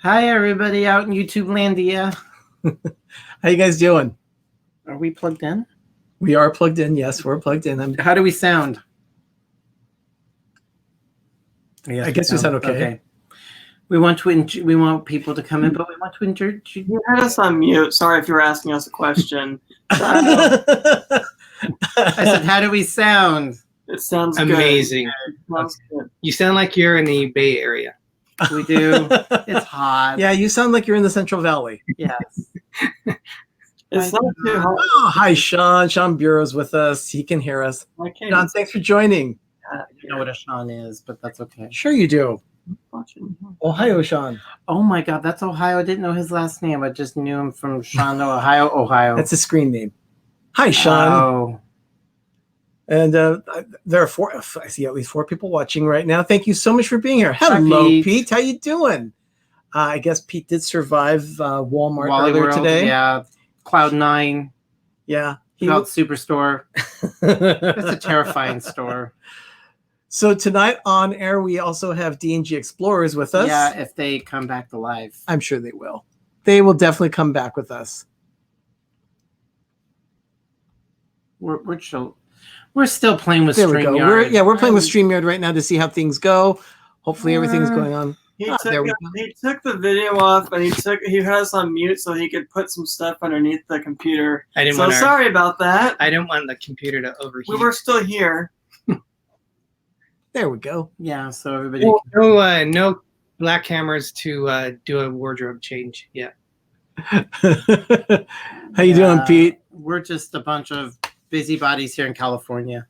Hi, everybody out in YouTube Landia. How you guys doing? Are we plugged in? We are plugged in. Yes, we're plugged in. How do we sound? I guess we sound okay. We want people to come in, but we want to introduce. You had us on mute. Sorry if you were asking us a question. I said, how do we sound? It sounds amazing. Good. Good. You sound like you're in the Bay Area. We do. It's hot. Yeah, you sound like you're in the Central Valley. Yes. It's not too hot. Oh, hi, Sean. Sean Bureau's with us. He can hear us. Sean, thanks for joining. You know what a Sean is, but that's okay. Sure you do. Ohio, Sean. Oh my God, that's Ohio. I didn't know his last name. I just knew him from Sean, Ohio. That's his screen name. Hi, Sean. Oh. And there are four. I see at least 4 people watching right now. Thank you so much for being here. Hello, Pete. How you doing? I guess Pete did survive Walmart Wally earlier World, today. Yeah. Cloud9. Yeah. Felt Superstore. It's a terrifying store. So tonight on air, we also have D&G Explorers with us. Yeah, if they come back to life. I'm sure they will. They will definitely come back with us. We're still playing with StreamYard. We're playing with StreamYard right now to see how things go. Hopefully everything's going on. He took the video off and he had us on mute so he could put some stuff underneath the computer. Sorry about that. I didn't want the computer to overheat. We were still here. There we go. Yeah, so everybody. No black cameras to do a wardrobe change yet. How you doing, Pete? We're just a bunch of busybodies here in California.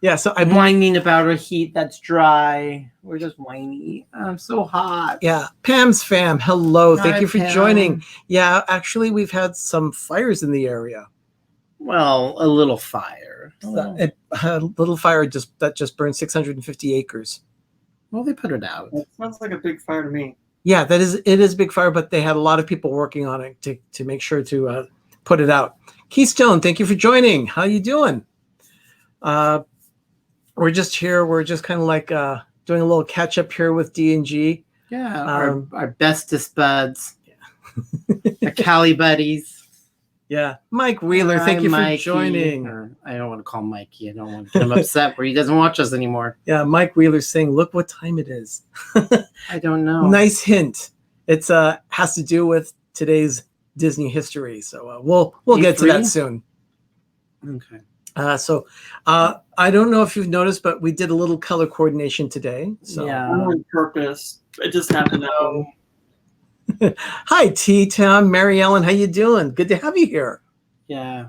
Yeah, so I'm whining about a heat that's dry. We're just whiny. I'm so hot. Yeah, Pam's fam. Hello, thank you for Pam. joining. Yeah, actually, we've had some fires in the area. Well, a little fire. A little fire that just burned 650 acres. Well, they put it out. That sounds like a big fire to me. Yeah, it is a big fire, but they had a lot of people working on it to make sure to put it out. Keystone, thank you for joining. How you doing? We're just here. We're just kind of like doing a little catch up here with D&G. Yeah, our bestest buds, the Cali buddies. Yeah, Mike Wheeler, thank you for joining. I don't want to call Mikey. I don't want to get him upset where he doesn't watch us anymore. Yeah, Mike Wheeler's saying, "Look what time it is." I don't know. Nice hint. It's has to do with today's Disney history. So we'll get to that soon. Okay. I don't know if you've noticed, but we did a little color coordination today. So yeah, on purpose. It just happened. Hi, T-Town, Mary Ellen. How you doing? Good to have you here. Yeah,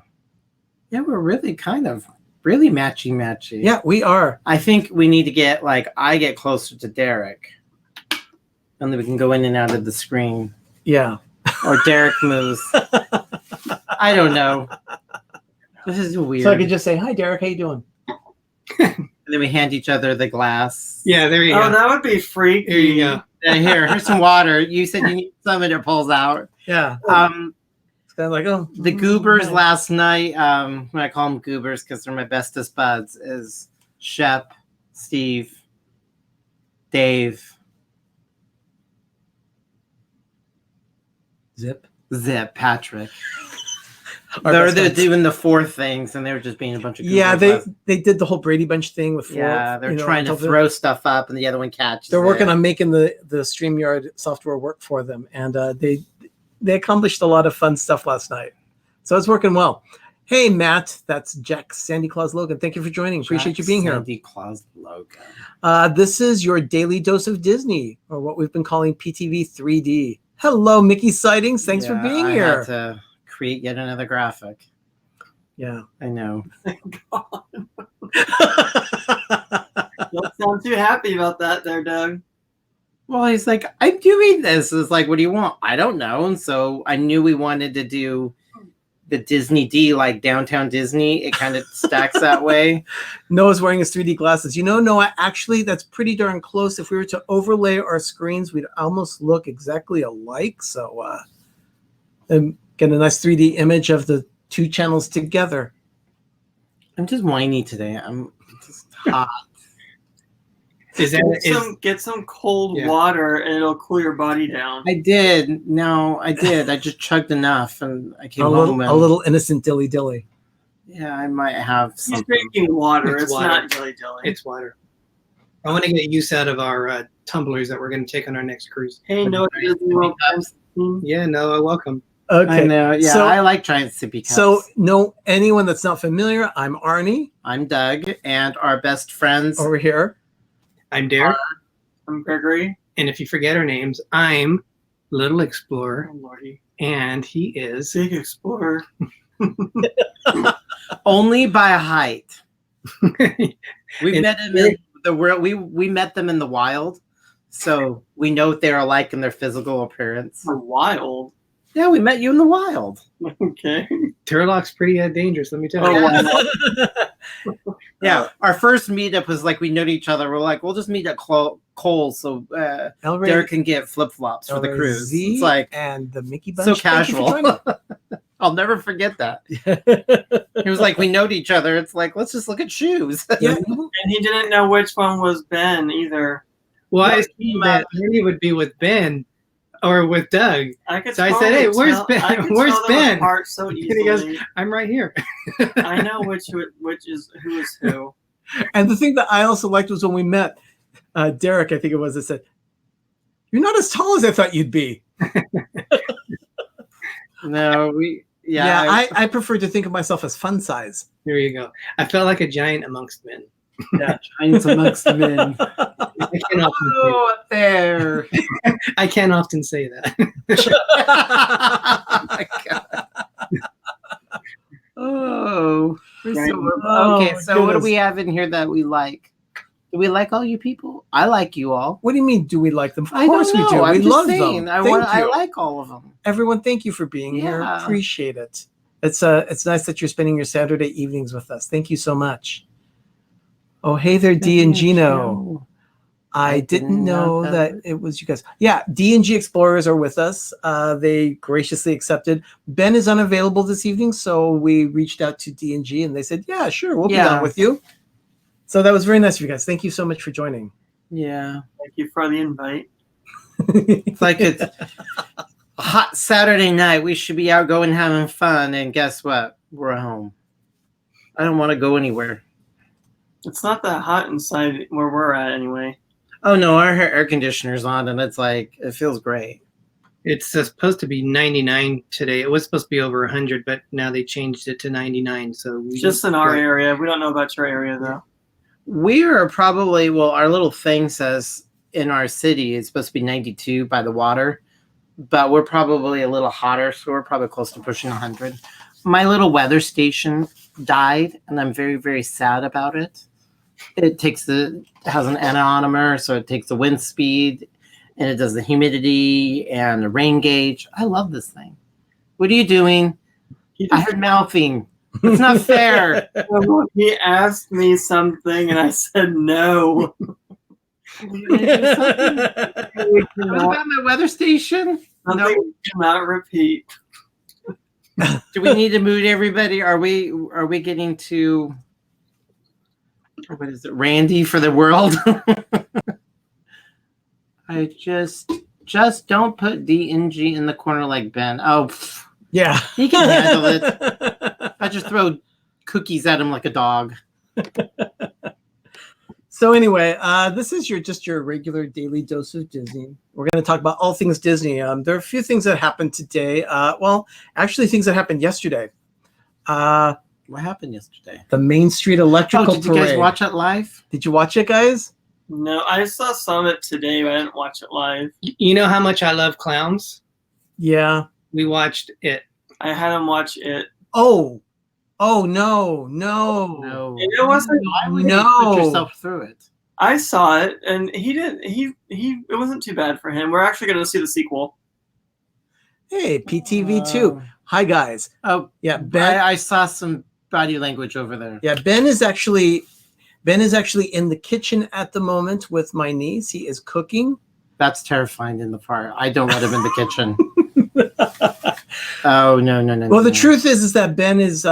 we're really really matchy. Yeah, we are. I think we need to get I get closer to Derick, and then we can go in and out of the screen. Yeah, or Derick moves. I don't know. This is weird. So I could just say, "Hi, Derick. How you doing?" And then we hand each other the glass. Yeah, there you go. Oh, that would be freaky. Here you go. Here's some water. You said you need some, and it pulls out. Yeah. It's kind of like the goobers last night. When I call them goobers because they're my bestest buds, is Shep, Steve, Dave, Zip, Patrick. They're doing the 4 things, and they were just being a bunch of goobers. Yeah, they did the whole Brady Bunch thing with 4. Yeah, they're trying to throw stuff up, and the other one catches. They're working on making the StreamYard software work for them, and they accomplished a lot of fun stuff last night. So it's working well. Hey, Matt, that's Jack Sandy Claus Logan. Thank you for joining. Appreciate you being here. Sandy Claus Logan. This is your daily dose of Disney, or what we've been calling PTV3D. Hello, Mickey Sightings. Thanks for being here. Had to create yet another graphic. Yeah, I know. Thank God. Don't sound too happy about that there, Doug. Well, he's like, I'm doing this. It's like, what do you want? I don't know. And so I knew we wanted to do the Disney D, like Downtown Disney. It kind of stacks that way. Noah's wearing his 3D glasses. You know, Noah, actually, that's pretty darn close. If we were to overlay our screens, we'd almost look exactly alike. So and get a nice 3D image of the 2 channels together. I'm just whiny today. I'm just hot. Get some cold water and it'll cool your body down. I did. No, I did. I just chugged enough and I came home. And, a little innocent dilly dilly. Yeah, I might have some. He's drinking water. It's not dilly dilly. It's water. I want to get use out of our tumblers that we're going to take on our next cruise. Hey, no, yeah, no, welcome. Okay. I know. Yeah, so, I like giant sippy cups. So, anyone that's not familiar, I'm Arnie. I'm Doug, and our best friends over here. I'm Derick. I'm Greggory. And if you forget our names, I'm Little Explorer. Oh, Lordy. And he is Big Explorer. Only by a height. We met him in the world. We met them in the wild, so we know what they're like in their physical appearance. The wild. Yeah, we met you in the wild. Okay. Turlock's pretty dangerous, let me tell you. Yeah, our first meetup was like we know each other. We're like, we'll just meet at Cole's so Derick can get flip-flops for the cruise. It's like and the Mickey Bunch. So casual. I'll never forget that. He was like, we know each other. It's like, let's just look at shoes. Yeah. And he didn't know which one was Ben either. Well, I assumed that Ernie would be with Ben or with Doug. I said, hey, where's Ben? Where's Ben? So and he goes, I'm right here. I know who is who. And the thing that I also liked was when we met Derick, I think it was, that said, you're not as tall as I thought you'd be. No, I prefer to think of myself as fun size. There you go. I felt like a giant amongst men. Yeah, giants amongst men. Up there. I can't often say that. Oh my God. Oh. Okay, so what do we have in here that we like? Do we like all you people? I like you all. What do you mean, do we like them? Of I course we do. We love them. I like all of them. Everyone, thank you for being here. Appreciate it. It's nice that you're spending your Saturday evenings with us. Thank you so much. Oh, hey there, D and Gino. I didn't know that it was you guys. Yeah, D&G Explorers are with us. They graciously accepted. Ben is unavailable this evening, so we reached out to D&G and they said, yeah, sure, we'll be on with you. So that was very nice of you guys. Thank you so much for joining. Yeah. Thank you for the invite. It's like it's a hot Saturday night. We should be out going having fun. And guess what? We're home. I don't want to go anywhere. It's not that hot inside where we're at anyway. Oh, no. Our air conditioner's on and it's like, it feels great. It's supposed to be 99 today. It was supposed to be over 100, but now they changed it to 99. So just in our area. We don't know about your area, though. We are probably, our little thing says in our city it's supposed to be 92 by the water, but we're probably a little hotter, so we're probably close to pushing 100. My little weather station died, and I'm very, very sad about it. It has an anemometer, so it takes the wind speed, and it does the humidity and the rain gauge. I love this thing. What are you doing? I heard mouthing. It's not fair. He asked me something and I said no. What about my weather station? No, we cannot repeat. Do we need to mute everybody? Are we getting to what is it? Randy for the world? I just don't put D&G in the corner like Ben. Oh, yeah, he can handle it. I just throw cookies at him like a dog. So anyway, this is your regular daily dose of Disney. We're going to talk about all things Disney. There are a few things that happened today. Actually, things that happened yesterday. What happened yesterday? The Main Street Electrical Parade. Did you guys watch it live? Did you watch it, guys? No, I saw some of it today, but I didn't watch it live. You know how much I love clowns? Yeah. We watched it. I had him watch it. Oh no. It wasn't. Put yourself through it. I saw it, and he didn't. It wasn't too bad for him. We're actually going to see the sequel. Hey, PTV2. Hi guys. Oh yeah, Ben. I saw some body language over there. Yeah, Ben is actually in the kitchen at the moment with my niece. He is cooking. That's terrifying in the part. I don't let him in the kitchen. Oh no. Well, the truth is that Ben is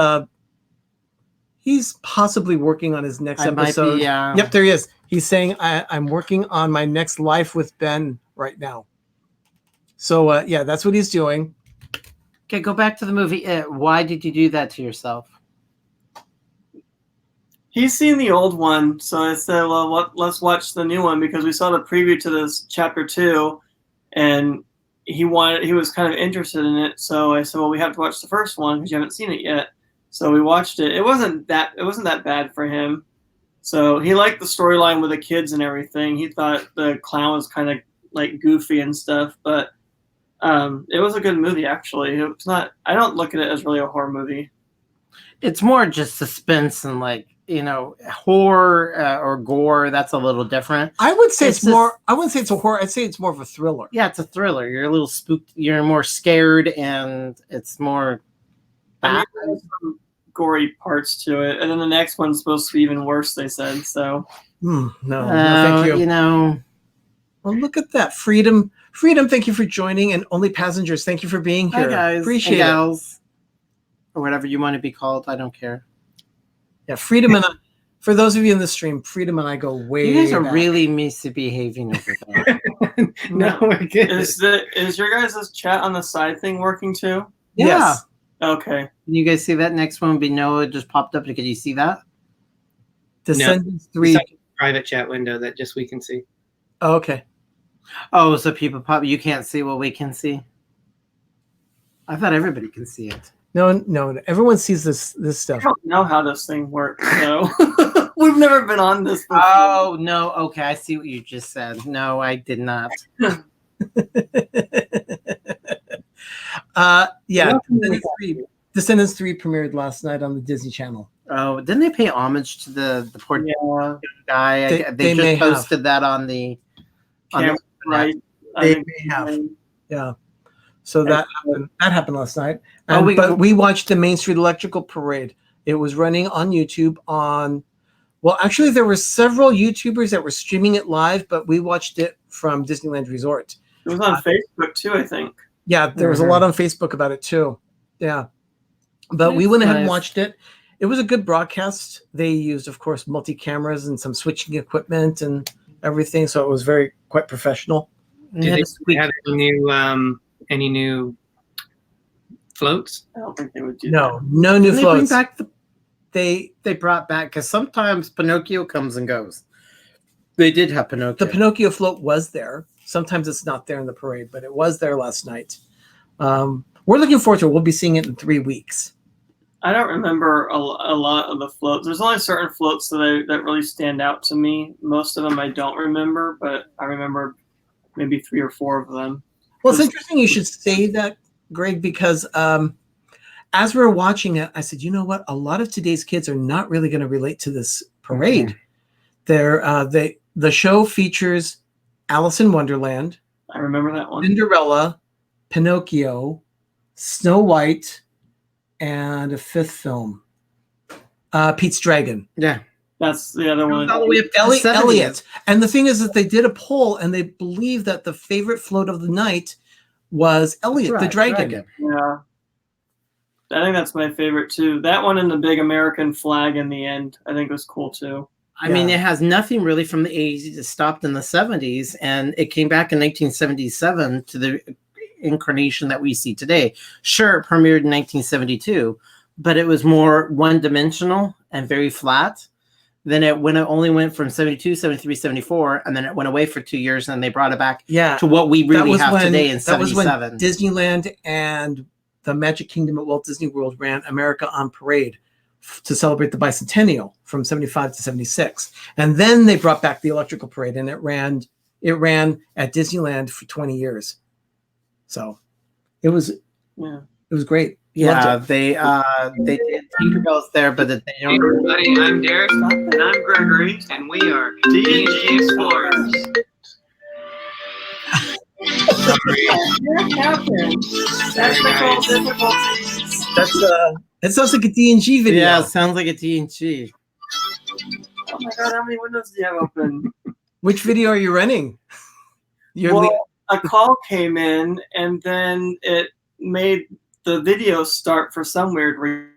he's possibly working on his next episode. Yeah. Yep, there he is. He's saying, I'm working on my next life with Ben right now. So, yeah, that's what he's doing. Okay, go back to the movie. Why did you do that to yourself? He's seen the old one, so I said, well, let's watch the new one because we saw the preview to this chapter 2, and he was kind of interested in it. So I said, well, we have to watch the first one because you haven't seen it yet. So we watched it. It wasn't that bad for him. So he liked the storyline with the kids and everything. He thought the clown was kind of like goofy and stuff, but it was a good movie actually. It's not. I don't look at it as really a horror movie. It's more just suspense and horror or gore. That's a little different. I would say it's more. I wouldn't say it's a horror. I'd say it's more of a thriller. Yeah, it's a thriller. You're a little spooked. You're more scared, and it's more. There's some gory parts to it, and then the next one's supposed to be even worse. They said so. No, thank you. Well, look at that freedom. Thank you for joining, and Only Passengers, thank you for being here. Hi guys, appreciate it. Gals, or whatever you want to be called. I don't care. Yeah, Freedom and I, for those of you in the stream, Freedom and I go way. You guys are back. really misbehaving over there. No, we're good. Is your guys' chat on the side thing working too? Yeah. Yes. Okay. Can you guys see that next one? Noah just popped up. Can you see that? Descendants No. 3. It's like a private chat window that just we can see. Oh, okay. Oh, so people pop. You can't see what we can see. I thought everybody can see it. No. Everyone sees this stuff. I don't know how this thing works, so we've never been on this before. Oh no. Okay, I see what you just said. No, I did not. Yeah. Descendants 3 premiered last night on the Disney Channel. Oh, didn't they pay homage to the poor guy? They may just posted that on the. Right. They may have. Yeah. So that happened last night. But we watched the Main Street Electrical Parade. It was running on YouTube well, actually there were several YouTubers that were streaming it live, but we watched it from Disneyland Resort. It was on Facebook too, I think. Yeah, there was a lot on Facebook about it too. Yeah. But we went ahead and watched it. It was a good broadcast. They used, of course, multi-cameras and some switching equipment and everything, so it was quite professional. Did they have any new floats? I don't think they would do No new They floats. bring back they brought back, because sometimes Pinocchio comes and goes. They did have Pinocchio. The Pinocchio float was there. Sometimes it's not there in the parade, but it was there last night. We're looking forward to it. We'll be seeing it in 3 weeks. I don't remember a lot of the floats. There's only certain floats that really stand out to me. Most of them I don't remember, but I remember maybe 3 or 4 of them. Well, it's interesting you should say that, Greg, because as we were watching it, I said, you know what? A lot of today's kids are not really going to relate to this parade. The show features Alice in Wonderland. I remember that one. Cinderella, Pinocchio, Snow White, and a 5th film, Pete's Dragon. Yeah. That's the other one. All the way up to Elliot. And the thing is that they did a poll, and they believe that the favorite float of the night was Elliot, the dragon. Yeah. I think that's my favorite too. That one and the big American flag in the end, I think was cool too. I mean, it has nothing really from the 80s. It stopped in the 70s, and it came back in 1977 to the incarnation that we see today. Sure, it premiered in 1972, but it was more one-dimensional and very flat. Then it only went from 72, 73, 74, and then it went away for 2 years, and they brought it back to what we really have today in 77. That was when Disneyland and the Magic Kingdom at Walt Disney World ran America on Parade to celebrate the bicentennial from 75 to 76. And then they brought back the Electrical Parade, and it ran at Disneyland for 20 years. So it was great. Yeah, they did Tinkerbell's there, but they don't. Hey everybody, I'm Derick, and I'm Greggory, and we are D&G Explorers. That sounds like a D&G video. Yeah, it sounds like a D&G. Oh my god, how many windows do you have open? Which video are you running? A call came in, and then it made the video start for some weird reason.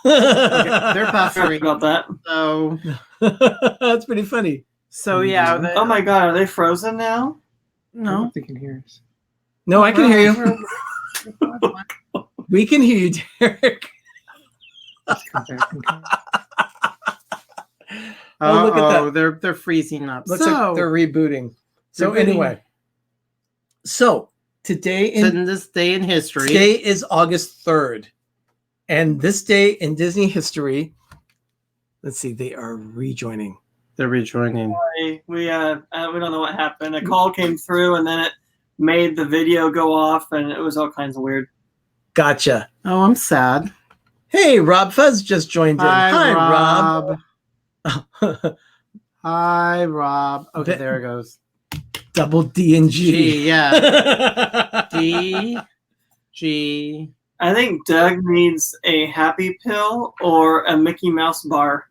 They're buffering about that. So That's pretty funny. So yeah. Oh my God, are they frozen now? I No. don't think you can hear us. No, I can hear you. We're- We can hear you, Derick. Let's come back and come. Oh, look at that. They're freezing up. Looks so like they're rebooting. So They're rebooting. anyway, so today in this day in history. today is August 3rd. And this day in Disney history, let's see, they are rejoining. They're rejoining. We don't know what happened. A call came through and then it made the video go off and it was all kinds of weird. Gotcha. Oh, I'm sad. Hey, RobFuz just joined in. Hi, Rob. Rob. Hi, Rob. Okay, Be- there it goes. Double D and G. G, yeah. D, G. I think Doug needs a happy pill or a Mickey Mouse bar.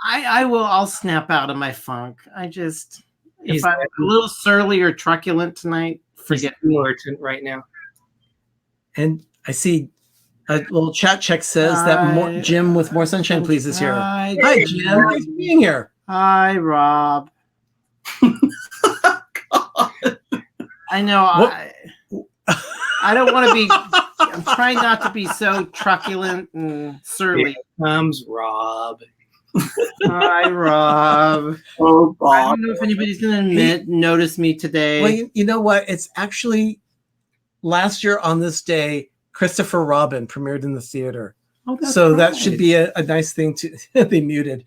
I'll snap out of my funk. If He's I'm a little surly or truculent tonight, forget me. militant right now. And I see a little chat check says that Hi. Jim with More Sunshine Please is here. Hi, Hi, Jim. Thanks for being here. Hi, Rob. I know. What- I don't want to be. I'm trying not to be so truculent and surly. Comes Rob. Hi, Rob. Oh, I Bob. don't know if anybody's going to notice me today. Well, you know what? It's actually last year on this day, Christopher Robin premiered in the theater. Oh, that's So that right. should be a nice thing to be muted.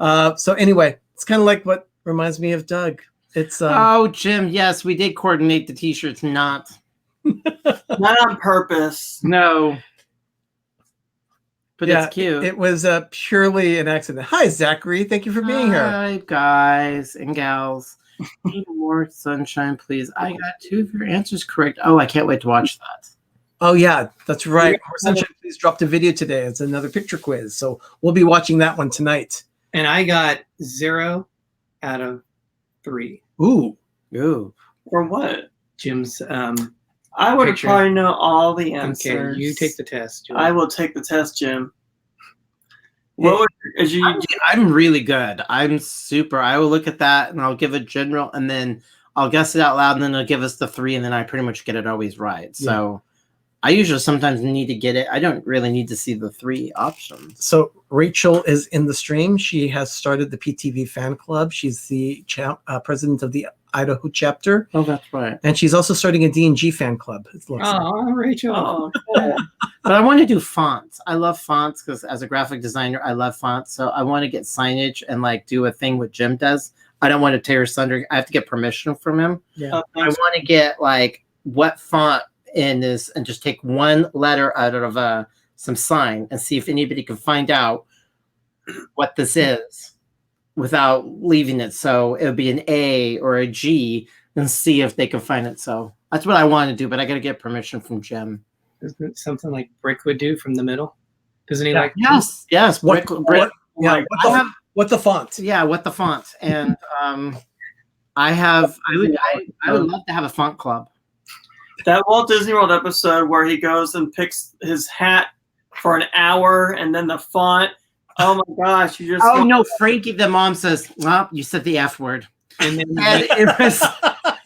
So anyway, it's kind of like what reminds me of Doug. It's Oh, Jim. Yes, we did coordinate the T-shirts. Not. Not on purpose. No. But yeah, it's cute. It was purely an accident. Hi, Zachary. Thank you for being here. Hi, guys and gals. Need more sunshine, please. I got 2 of your answers correct. Oh, I can't wait to watch that. Oh yeah, that's right. More Sunshine Please dropped a video today. It's another picture quiz, so we'll be watching that one tonight. And I got 0 out of 3. Ooh, Ooh. Or what? Jim's I would have Picture. probably know all the answers. okay, you take the test. Jim. I will take the test, Jim. What would as you I'm really good. I'm super. I will look at that and I'll give a general, and then I'll guess it out loud, and then it'll give us the 3, and then I pretty much get it always right. So I usually sometimes need to get it. I don't really need to see the 3 options. so Rachel is in the stream. She has started the PTV fan club. She's the president of the Idaho chapter, Oh, that's right. and she's also starting a D&G fan club. It looks like. Oh, Rachel. oh, cool. But I want to do fonts. I love fonts because as a graphic designer, I love fonts. So I want to get signage and like do a thing what Jim does. I don't want to tear asunder. I have to get permission from him. Yeah. I want to get like what font in this and just take one letter out of some sign and see if anybody can find out what this is without leaving it. So it would be an A or a G and see if they can find it. So that's what I want to do, but I got to get permission from Jim. Isn't it something like Brick would do from the middle? Doesn't he Yeah. like? Yes. What the font? Yeah, what the font. And I would love to have a font club. That Walt Disney World episode where he goes and picks his hat for an hour and then the font. Oh my gosh, you just Oh no, Frankie the mom says, well, you said the F word. And then And it was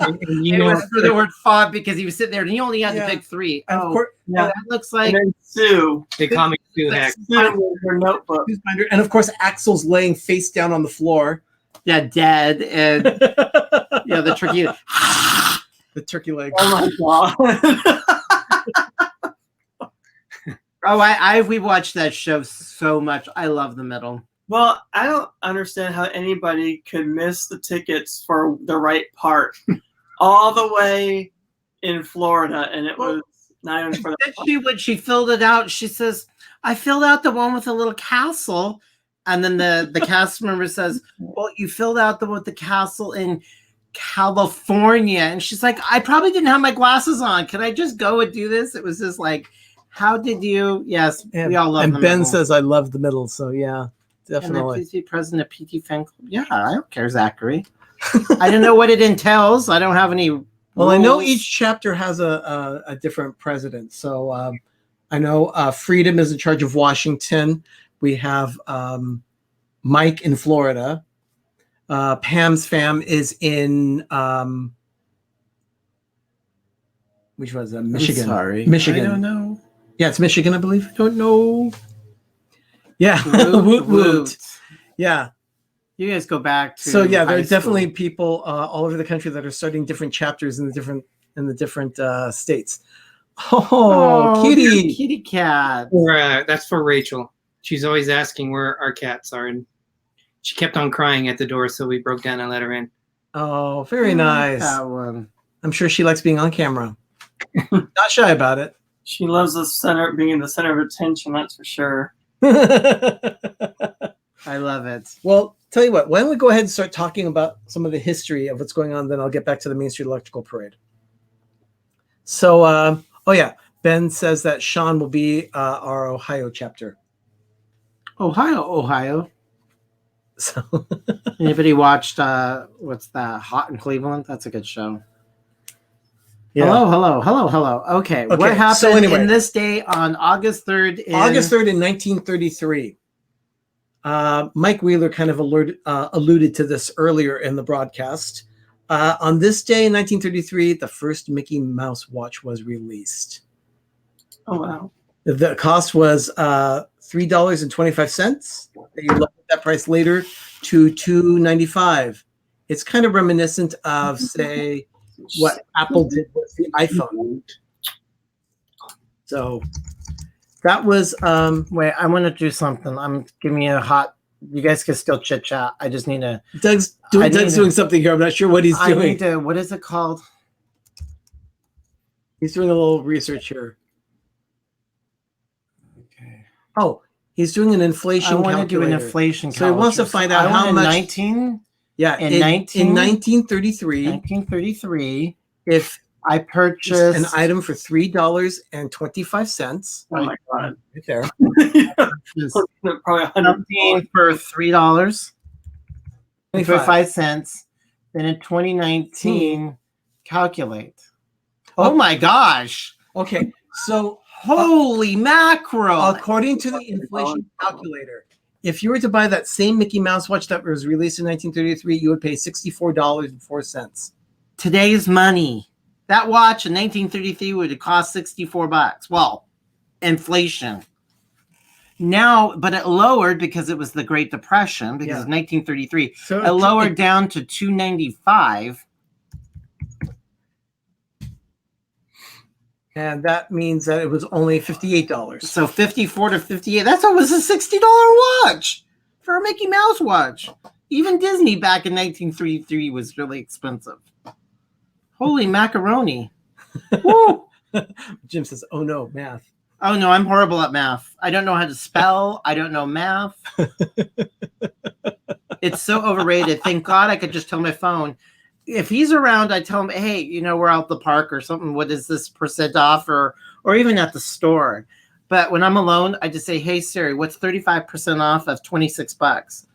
and it you know, was for the word font because he was sitting there and he only had Yeah. to pick 3. And of Oh, course, yeah. that looks And like then Sue. they call me Sue Hack. Sue with her notebook. and of course, Axel's laying face down on the floor. yeah, dead and yeah, the turkey. The turkey leg. Oh my god. Oh, we watched that show so much. I love the middle. Well, I don't understand how anybody could miss the tickets for the right part all the way in Florida, and it was not even for the When she filled it out, she says, I filled out the one with the little castle. And then the cast member says, well, you filled out the one with the castle in California. And she's like, I probably didn't have my glasses on. Can I just go and do this? It was just like, how did you? Yes, And, we all love and the Ben middle. says, I love the middle. So yeah, And then definitely. please be president of PT Fan Club. Yeah, I don't care, Zachary. I don't know what it entails. I don't have any. Well, I know rules. each chapter has a different president. So I know Freedom is in charge of Washington. We have Mike in Florida. Pam's fam is in which was Michigan. I'm sorry. Michigan. I don't know. Yeah, it's Michigan, I believe. I don't know. Yeah. Woot, Woot, woot. woot. Yeah. You guys go back to So yeah, there high are definitely school. people all over the country that are starting different chapters in the different states. Oh, kitty. Kitty cat. That's for Rachel. She's always asking where our cats are, and she kept on crying at the door, so we broke down and let her in. Oh, very I like nice. that one. I'm sure she likes being on camera. Not shy about it. She loves being the center of attention. That's for sure. I love it. Well, tell you what, why don't we go ahead and start talking about some of the history of what's going on, then I'll get back to the Main Street Electrical Parade. So, oh yeah, Ben says that Sean will be our Ohio chapter. Ohio. So, Anybody watched what's that? Hot in Cleveland? That's a good show. yeah. Hello. Okay, Okay, what happened so anyway. in this day on August 3rd? August 3rd in 1933. Mike Wheeler kind of alluded to this earlier in the broadcast. On this day in 1933, the first Mickey Mouse watch was released. Oh wow. The cost was $3.25. They lowered that price later to $2.95. It's kind of reminiscent of, say, what Apple did with the iPhone. So that was Wait, I want to do something. I'm giving you a hot. You guys can still chit chat. I just need to. Doug's doing something here. I'm not sure what he's I doing. need to. What is it called? He's doing a little research here. Okay. Oh, he's doing an inflation I want to do an calculator. inflation. So he wants to find out how much. 19. Yeah, in in 1933, 1933, if I purchased an item for $3.25, Oh my god. right there. this Probably something for $3.25. 25. Then in 2019, calculate. Oh my gosh! Okay, so Holy mackerel! according to the inflation calculator, if you were to buy that same Mickey Mouse watch that was released in 1933, you would pay $64.04. Today's money. That watch in 1933 would have cost $64. Well, inflation. Now, but it lowered because it was the Great Depression, because Yeah. of 1933. So It lowered down to $2.95. and that means that it was only $58. So 54 to 58. That's almost a $60 watch for a Mickey Mouse watch. Even Disney back in 1933 was really expensive. Holy macaroni. Woo. Jim says, "Oh no, math." Oh no, I'm horrible at math. I don't know how to spell. I don't know math. It's so overrated. Thank God I could just tell my phone. If he's around, I tell him, hey, we're out the park or something. What is this % off? Or even at the store. But when I'm alone, I just say, hey, Siri, what's 35% off of $26?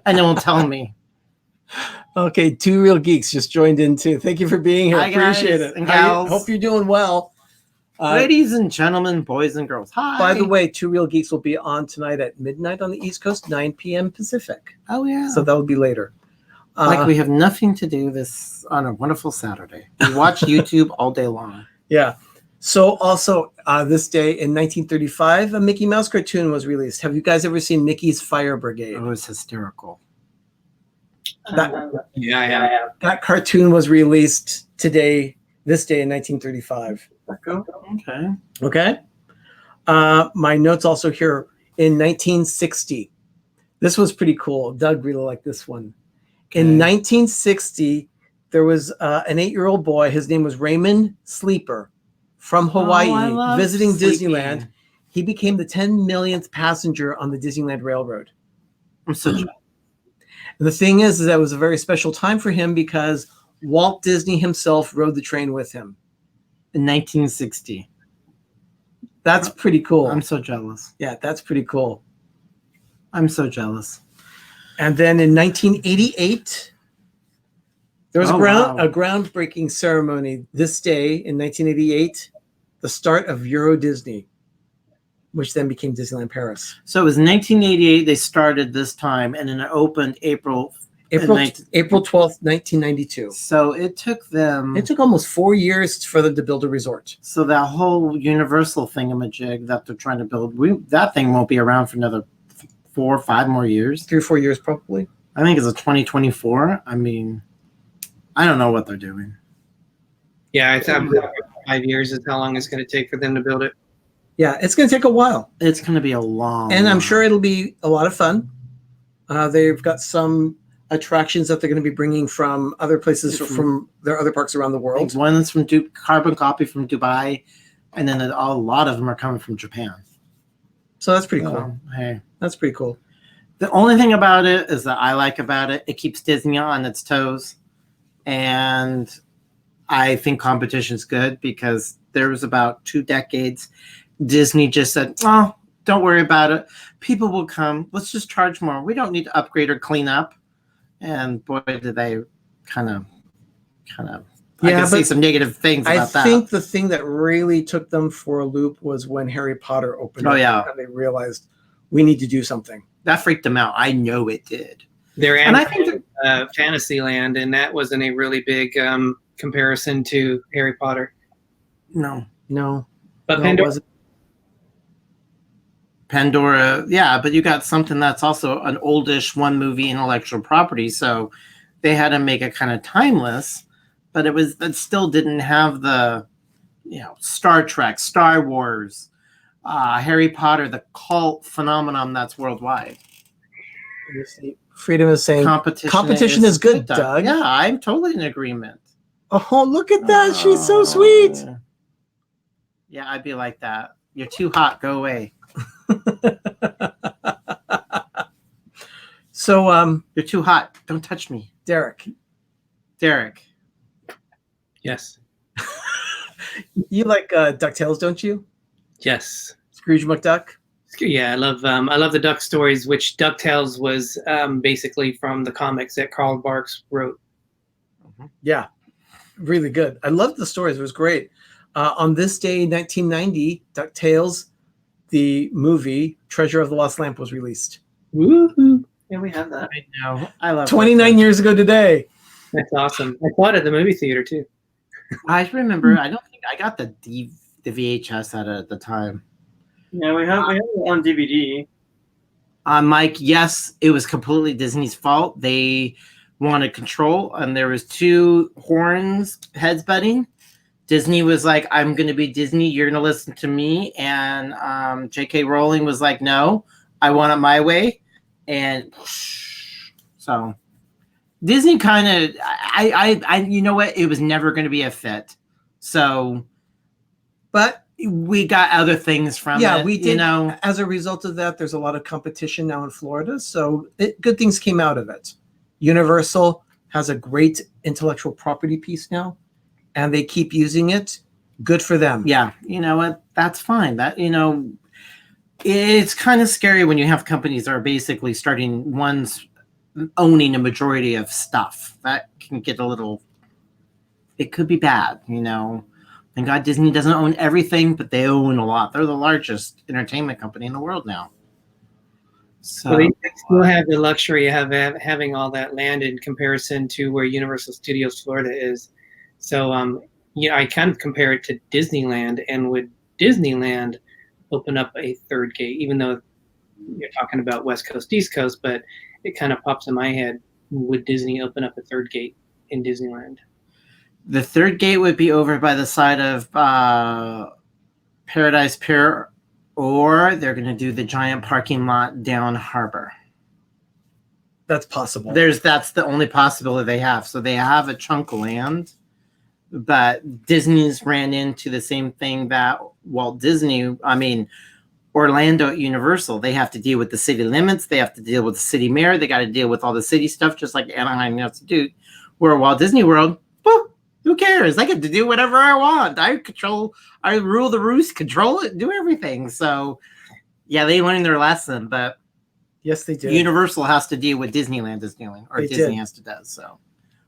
And it will tell me. Okay, Two Real Geeks just joined in too. Thank you for being here. Hi, guys Appreciate it. and gals. Hope you're doing well. Ladies and gentlemen, boys and girls. Hi. By the way, Two Real Geeks will be on tonight at midnight on the East Coast, 9 p.m. Pacific. Oh, yeah. So that will be later. Like we have nothing to do this on a wonderful Saturday. We watch YouTube all day long. Yeah. So also this day in 1935, a Mickey Mouse cartoon was released. Have you guys ever seen Mickey's Fire Brigade? It was hysterical. Yeah, I have. That cartoon was released this day in 1935. Okay. Okay. My notes also here in 1960. This was pretty cool. Doug really liked this one. In 1960, there was an 8-year-old boy. His name was Raymond Sleeper from Hawaii, visiting Disneyland. He became the 10 millionth passenger on the Disneyland Railroad. I'm so jealous. And the thing is that it was a very special time for him because Walt Disney himself rode the train with him. In 1960. That's pretty cool. I'm so jealous. Yeah, that's pretty cool. I'm so jealous. And then in 1988, there was a groundbreaking ceremony this day in 1988, the start of Euro Disney, which then became Disneyland Paris. So it was 1988 they started this time, and then it opened April April 19 April 12th, 1992. So it took them. It took almost 4 years for them to build a resort. So that whole Universal thingamajig that they're trying to build, that thing won't be around for another 4 or 5 more years. 3 or 4 years, probably. I think it's a 2024. I mean, I don't know what they're doing. Yeah, I thought 5 years is how long it's going to take for them to build it. Yeah, it's going to take a while. It's going to be a long. And I'm while. sure it'll be a lot of fun. They've got some attractions that they're going to be bringing from other places, from their other parks around the world. One's from carbon copy from Dubai, and then a lot of them are coming from Japan. So that's pretty cool. Hey, That's pretty cool. the only thing about it is that I like about it, it keeps Disney on its toes, and I think competition's good because there was about 2 decades Disney just said, "Oh, don't worry about it. People will come. Let's just charge more. We don't need to upgrade or clean up." And boy, did they kind of. I can see some negative things about that. I think the thing that really took them for a loop was when Harry Potter opened. Oh, yeah. And they realized we need to do something. That freaked them out. I know it did. They're And I adding think Fantasyland, and that wasn't a really big comparison to Harry Potter. No. But No, it Pandora, wasn't. Pandora, yeah, but you got something that's also an oldish one movie intellectual property, so they had to make it kind of timeless, but it still didn't have the, Star Trek, Star Wars, Harry Potter, the cult phenomenon that's worldwide. Let me see. Freedom is saying competition is good, Doug. Yeah, I'm totally in agreement. Oh, look at that. She's so sweet. Yeah, I'd be like that. You're too hot. Go away. So, You're too hot. Don't touch me. Derick, yes, you like DuckTales, don't you? yes. Scrooge McDuck? Yeah, I love the Duck stories, which DuckTales was basically from the comics that Carl Barks wrote. Yeah, really good. I loved the stories. It was great. On this day, 1990, DuckTales, the movie Treasure of the Lost Lamp, was released. Woohoo! Yeah, we have that. I know. I love 29 years ago today. That's awesome. I saw it at the movie theater too. I remember. I don't think I got the VHS at the time. Yeah, we have it on DVD. Mike, yes, it was completely Disney's fault. They wanted control, and there was 2 heads butting. Disney was like, "I'm going to be Disney. You're going to listen to me." And J.K. Rowling was like, "No, I want it my way." And so Disney kind of, I, you know what? It was never going to be a fit. So, but we got other things from it. Yeah, we did. You As a result of that, there's a lot of competition now in Florida. So good things came out of it. Universal has a great intellectual property piece now, and they keep using it. Good for them. Yeah, you know what? That's fine. That, it's kind of scary when you have companies that are basically starting ones owning a majority of stuff. That can get a little, it could be bad, Thank God Disney doesn't own everything, but they own a lot. They're the largest entertainment company in the world now. So they still have the luxury of having all that land in comparison to where Universal Studios Florida is. So, I kind of compare it to Disneyland, and would Disneyland open up a third gate, even though you're talking about West Coast, East Coast, but it kind of pops in my head, would Disney open up a third gate in Disneyland? the third gate would be over by the side of Paradise Pier, or they're going to do the giant parking lot down Harbor. That's possible. That's the only possibility they have. So they have a chunk of land, but Disney's ran into the same thing that Orlando at Universal. They have to deal with the city limits. They have to deal with the city mayor. They got to deal with all the city stuff, just like Anaheim has to do. Where Walt Disney World, who cares? I get to do whatever I want. I rule the roost, control it, do everything. So, yeah, they learned their lesson, but yes, they did. Universal has to deal with Disneyland is doing, or Disney has to do. So,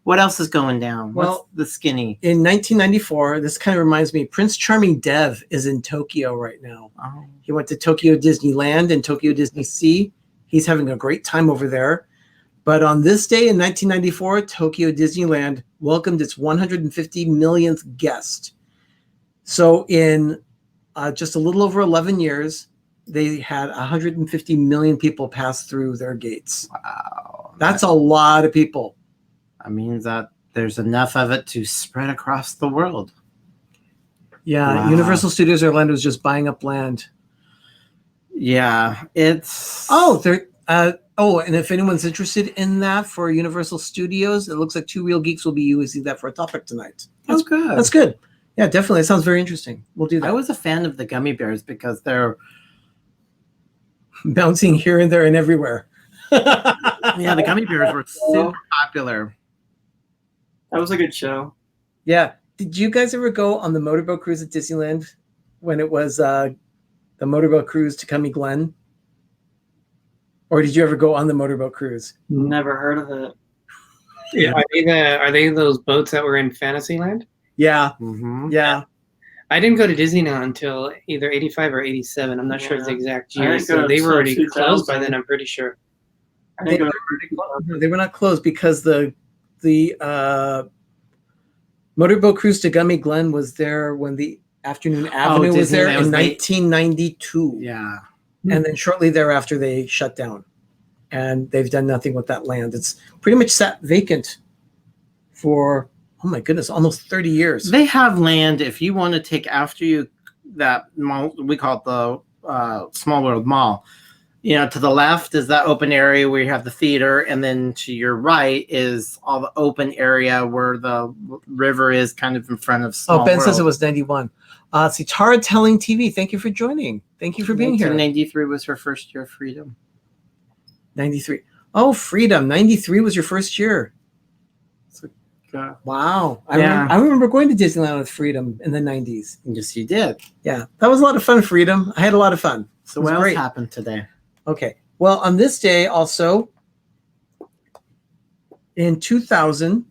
what else is going down? Well, what's the skinny? In 1994, this kind of reminds me, Prince Charming Dev is in Tokyo right now. Oh. He went to Tokyo Disneyland and Tokyo Disney Sea. He's having a great time over there. But on this day in 1994, Tokyo Disneyland welcomed its 150 millionth guest. So in just a little over 11 years, they had 150 million people pass through their gates. Wow. That's a lot of people. That means that there's enough of it to spread across the world. Yeah, Wow. Universal Studios Orlando is just buying up land. Yeah, it's... Oh, and if anyone's interested in that for Universal Studios, it looks like Two Real Geeks will be using that for a topic tonight. That's good. That's good. Yeah, definitely. It sounds very interesting. We'll do that. I was a fan of the gummy bears because they're... bouncing here and there and everywhere. Yeah, the gummy bears were super popular. That was a good show. Yeah. Did you guys ever go on the motorboat cruise at Disneyland when it was the motorboat cruise to Cummy Glen? Or did you ever go on the motorboat cruise? Never heard of it. Yeah. Are they those boats that were in Fantasyland? Yeah. Mm-hmm. Yeah. I didn't go to Disneyland until either 85 or 87. I'm not sure the exact I year. didn't go So they were until already closed by 2000. then, I'm pretty sure. I think They were not closed because the motorboat cruise to Gummy Glen was there when the Afternoon Avenue was there Disneyland in was 1992. Yeah. And then shortly thereafter, they shut down. And they've done nothing with that land. It's pretty much sat vacant for, oh my goodness, almost 30 years. They have land if you want to take after you that mall, we call it the Small World Mall. You know, to the left is that open area where you have the theater, and then to your right is all the open area where the river is kind of in front of Small Ben World. says it was 91. See, Tara Telling TV, thank you for joining. Thank you for being here. 1993 was her first year of freedom. 93. Oh, Freedom. 93 was your first year. Wow. Yeah. I remember going to Disneyland with Freedom in the 90s. Yes, you did. Yeah, that was a lot of fun, Freedom. I had a lot of fun. So It was what else great. happened today? Okay. Well, on this day also, in 2000,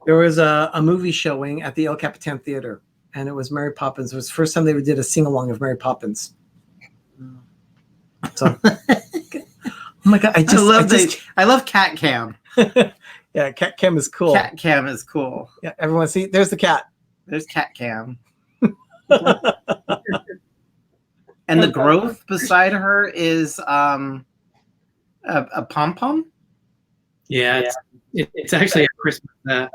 there was a movie showing at the El Capitan Theater, and it was Mary Poppins. It was the first time they did a sing-along of Mary Poppins. So, oh my God, I love Cat Cam. Yeah, Cat Cam is cool. Cat Cam is cool. Yeah, everyone see, there's the cat. There's Cat Cam. And the growth beside her is a pom-pom. Yeah, it's actually a Christmas.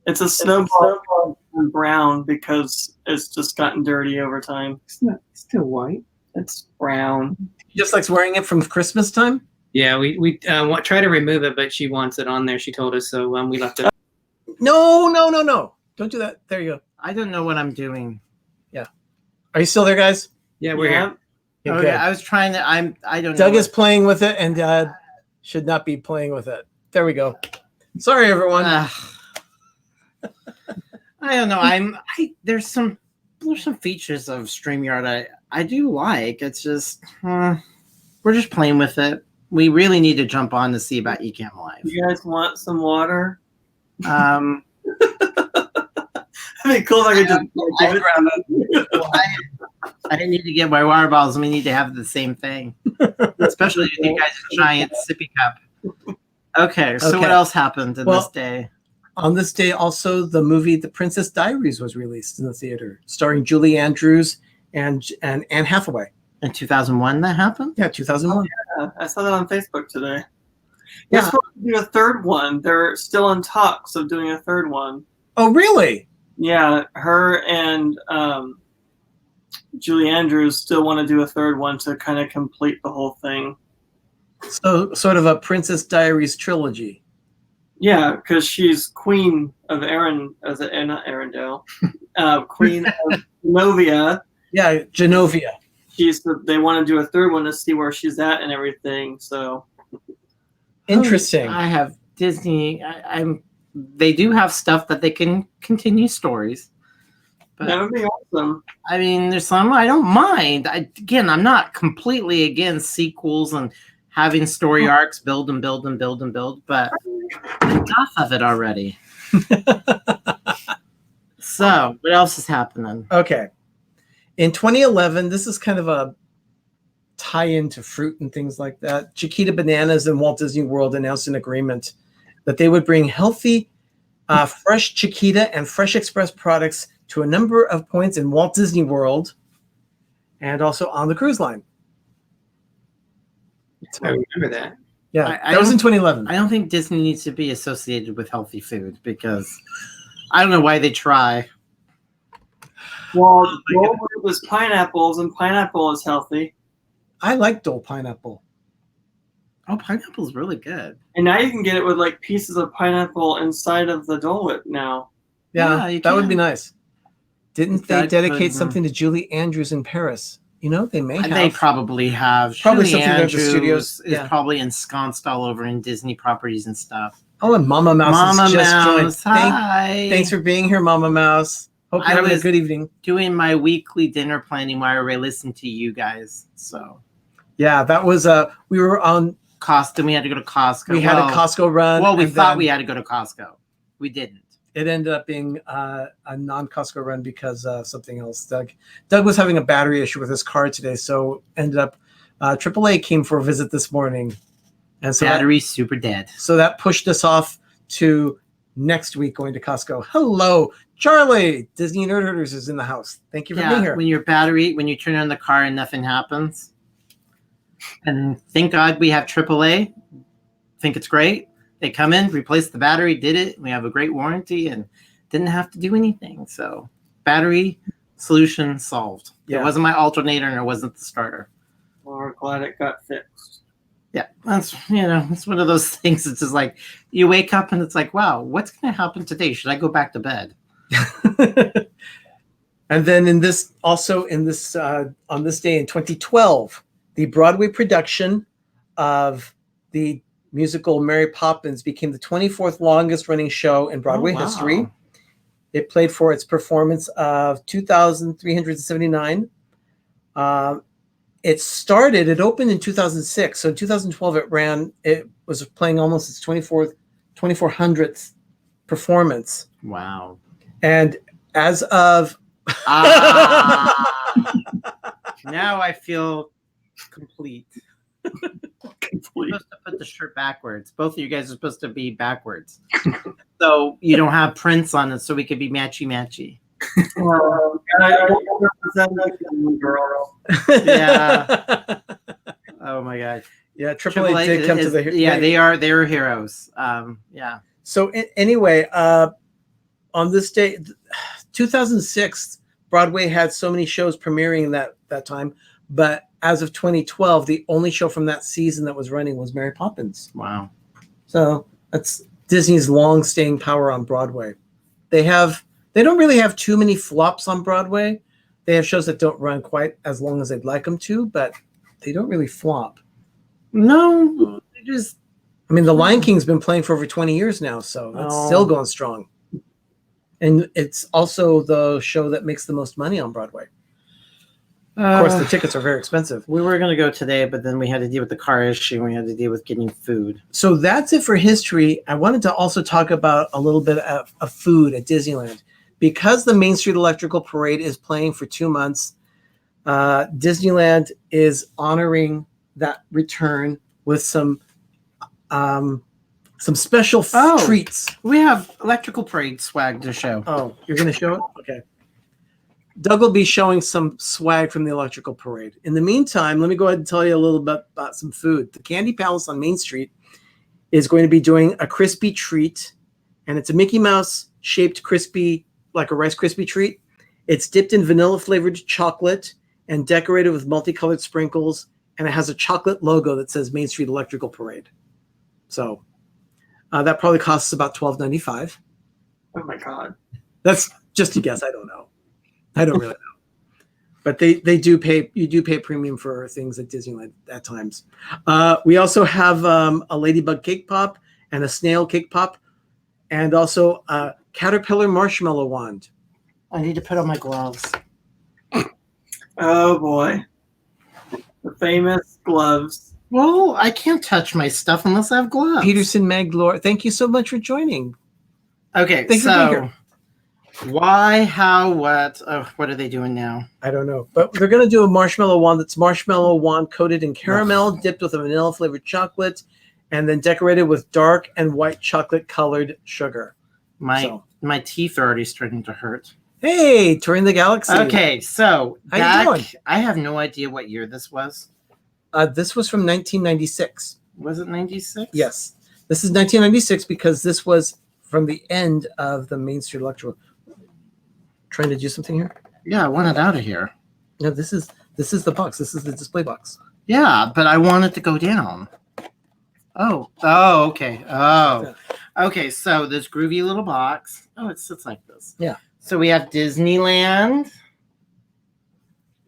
It's a snowball in brown because it's just gotten dirty over time. It's not it's still white. It's brown. She just likes wearing it from Christmas time. Yeah, we try to remove it, but she wants it on there. She told us, so we left it. No. Don't do that. There you go. I don't know what I'm doing. Are you still there, guys? Yeah, we're here. Yeah, Okay, good. I was trying to. I don't know. Doug is playing with it, and Dad should not be playing with it. There we go. Sorry, everyone. I don't know. There's some features of StreamYard I do like. It's just we're just playing with it. We really need to jump on to see about Ecamm Live. You guys want some water? I It'd be cool if I could just give it. I need to get my water bottles. We need to have the same thing, especially if you guys a giant sippy cup. Okay, so what else happened in this day? On this day, also, the movie The Princess Diaries was released in the theater, starring Julie Andrews and Anne Hathaway. In 2001, that happened? Yeah, 2001. Yeah, I saw that on Facebook today. Yeah. They're supposed to do a third one. They're still in talks of doing a third one. Oh, really? Yeah, her and Julie Andrews still want to do a third one to kind of complete the whole thing. So, sort of a Princess Diaries trilogy. Yeah, because she's Queen of not Arendelle, Queen of Genovia. Yeah, Genovia. They want to do a third one to see where she's at and everything. So Interesting. I have Disney. They do have stuff that they can continue stories. But that would be awesome. I mean, there's some I don't mind. I'm not completely against sequels and having story arcs, build, but enough of it already. So, what else is happening? Okay. In 2011, this is kind of a tie into fruit and things like that. Chiquita Bananas and Walt Disney World announced an agreement that they would bring healthy, fresh Chiquita and Fresh Express products to a number of points in Walt Disney World and also on the cruise line. I remember that. Yeah, I that was in don't- 2011. I don't think Disney needs to be associated with healthy food because I don't know why they try. Well, Dole Whip is pineapples, and pineapple is healthy. I like Dole Pineapple. Oh, pineapple's really good. And now you can get it with like pieces of pineapple inside of the Dole Whip now. Yeah, Yeah, you that would can. be nice. Didn't they That dedicate could- something to Julie Andrews in Paris? You know, they may have. They probably have. Probably Julie something there at the Andrews studios, is yeah. probably ensconced all over in Disney properties and stuff. Oh, and Mama Mouse Mama has just joined. Mouse, hi. Thanks for being here, Mama Mouse. Hope I you're having a was- good evening. doing my weekly dinner planning while I listened to you guys. So Yeah, that was we were on. Costco, we had to go to Costco. We had a Costco run. Well, we and thought then we had to go to Costco. We didn't. It ended up being a non-Costco run because of something else. Doug was having a battery issue with his car today, so ended up AAA came for a visit this morning, and so Battery's super dead. so that pushed us off to next week going to Costco. Hello, Charlie. Disney Nerd Herders is in the house. Thank you for being here. When you turn on the car and nothing happens. And thank God we have AAA. Think it's great. They come in, replace the battery, did it. We have a great warranty and didn't have to do anything. So battery solution solved. Yeah. It wasn't my alternator and it wasn't the starter. Well, we're glad it got fixed. Yeah, that's it's one of those things. It's just like you wake up and it's like, wow, what's going to happen today? Should I go back to bed? And then on this day in 2012, the Broadway production of the musical Mary Poppins became the 24th longest running show in Broadway Oh, wow. history. It played for its performance of 2,379. It opened in 2006. So in 2012, it was playing almost its 2400th performance. Wow. And as of Now I feel complete. Complete. Supposed to put the shirt backwards. Both of you guys are supposed to be backwards. So you don't have prints on it so we could be matchy. I represent the girl. Yeah. Oh my God. Yeah, AAA did come to the yeah, they are heroes. Yeah. So anyway, on this day, 2006, Broadway had so many shows premiering that time, but as of 2012, the only show from that season that was running was Mary Poppins. Wow. So that's Disney's long staying power on Broadway. They don't really have too many flops on Broadway. They have shows that don't run quite as long as they'd like them to, but they don't really flop. No, they just I mean, The Lion King's been playing for over 20 years now, so that's still going strong. And it's also the show that makes the most money on Broadway. Of course, the tickets are very expensive. we were going to go today, but then we had to deal with the car issue and we had to deal with getting food. So that's it for history. I wanted to also talk about a little bit of food at Disneyland. Because the Main Street Electrical Parade is playing for 2 months, Disneyland is honoring that return with some special treats. We have electrical parade swag to show. Oh, you're going to show it? Okay. Doug will be showing some swag from the Electrical Parade. In the meantime, let me go ahead and tell you a little bit about some food. The Candy Palace on Main Street is going to be doing a crispy treat, and it's a Mickey Mouse shaped crispy, like a Rice Krispie treat. It's dipped in vanilla flavored chocolate and decorated with multicolored sprinkles, and it has a chocolate logo that says Main Street Electrical Parade. So that probably costs about $12.95. Oh my God. That's just a guess. I don't know. I don't really know. But they do pay. You do pay a premium for things at Disneyland at times. We also have a ladybug cake pop and a snail cake pop, and also a caterpillar marshmallow wand. I need to put on my gloves. Oh boy. The famous gloves. Well, I can't touch my stuff unless I have gloves. Peterson Maglore, thank you so much for joining. Okay, Thanks for being so here. Why? How? What? Oh, what are they doing now? I don't know. But they're going to do a marshmallow wand that's marshmallow wand coated in caramel, dipped with a vanilla flavored chocolate, and then decorated with dark and white chocolate colored sugar. My teeth are already starting to hurt. Hey, touring the galaxy. Okay, so How you doing? I have no idea what year this was. This was from 1996. Was it 96? Yes. This is 1996 because this was from the end of the Main Street Electro. Trying to do something here? Yeah, I want it out of here. No, this is the box. This is the display box. Yeah, but I want it to go down. Oh, okay. Oh, okay. So this groovy little box. Oh, it sits like this. Yeah. So we have Disneyland,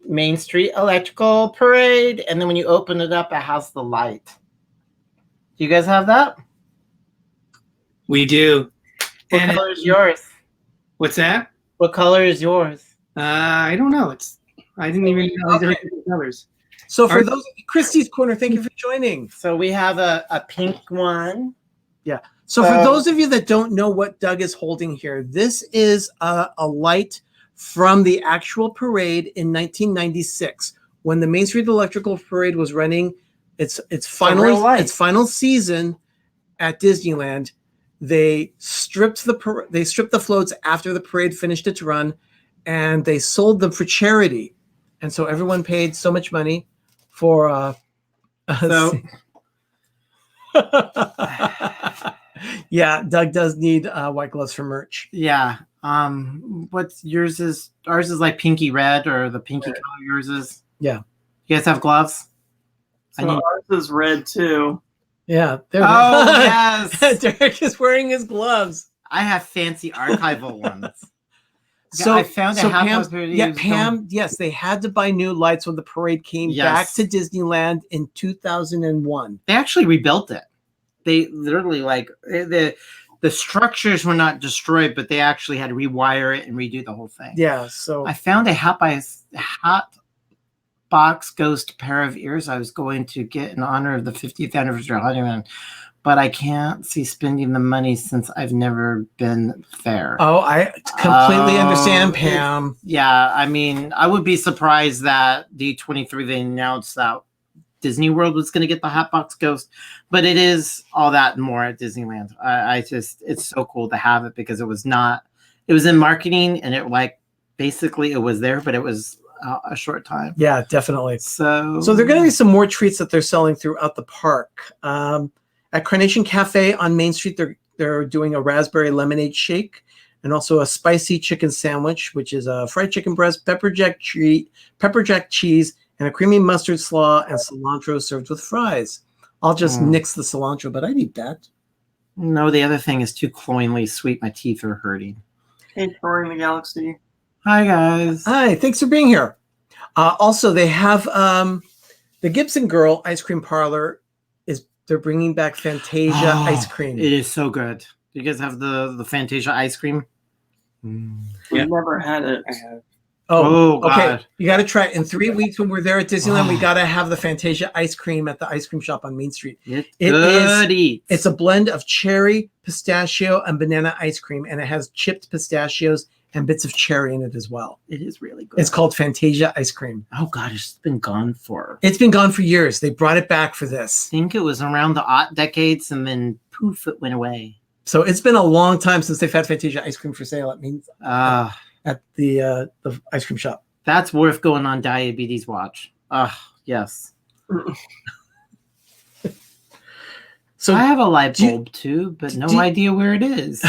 Main Street Electrical Parade, and then when you open it up, it has the light. Do you guys have that? We do. What And color is yours? what's that? What color is yours? I don't know. I didn't even know there were different colors. So for those, Christy's Corner, thank you for joining. So we have a pink one. So for those of you that don't know what Doug is holding here, this is a light from the actual parade in 1996 when the Main Street Electrical Parade was running its final season at Disneyland. They stripped the floats after the parade finished its run, and they sold them for charity. And so everyone paid so much money for yeah, Doug does need white gloves for merch. Yeah. What's yours is? Ours is like pinky red, or the pinky color. Yours is. Yeah. You guys have gloves? So ours is red too. Yeah. There Oh yes. Derick is wearing his gloves. I have fancy archival ones. So I found Pam. Yes, they had to buy new lights when the parade came back to Disneyland in 2001. They actually rebuilt it. They literally the structures were not destroyed, but they actually had to rewire it and redo the whole thing. Yeah. So I found a hot box ghost pair of ears I was going to get in honor of the 50th anniversary honeymoon, but I can't see spending the money since I've never been there. Oh, I completely understand, Pam. Yeah, I mean, I would be surprised that D23 they announced that Disney World was going to get the Hotbox Ghost, but it is all that and more at Disneyland. It's so cool to have it because it was in marketing and basically it was there, but it was a short time. Yeah, definitely. So there are going to be some more treats that they're selling throughout the park. At Carnation Cafe on Main Street, they're doing a raspberry lemonade shake and also a spicy chicken sandwich, which is a fried chicken breast, pepper jack cheese, and a creamy mustard slaw and cilantro served with fries. I'll just nix the cilantro, but I'd eat that. No, the other thing is too cloyingly sweet. My teeth are hurting. Hey, touring the galaxy. Hi, guys. Hi, thanks for being here. Also, they have the Gibson Girl Ice Cream Parlor. They're bringing back Fantasia ice cream. It is so good. Do you guys have the Fantasia ice cream? We've never had it. I have. Oh, okay. God. You got to try it. In 3 weeks when we're there at Disneyland, we got to have the Fantasia ice cream at the ice cream shop on Main Street. It's a blend of cherry, pistachio, and banana ice cream, and it has chipped pistachios and bits of cherry in it as well. It is really good. It's called Fantasia ice cream. Oh God, it's been gone for. It's been gone for years. They brought it back for this. I think it was around the aught decades, and then poof, it went away. So it's been a long time since they've had Fantasia ice cream for sale. It means at the ice cream shop. That's worth going on Diabetes Watch. Yes. So I have a light bulb too, but no idea where it is.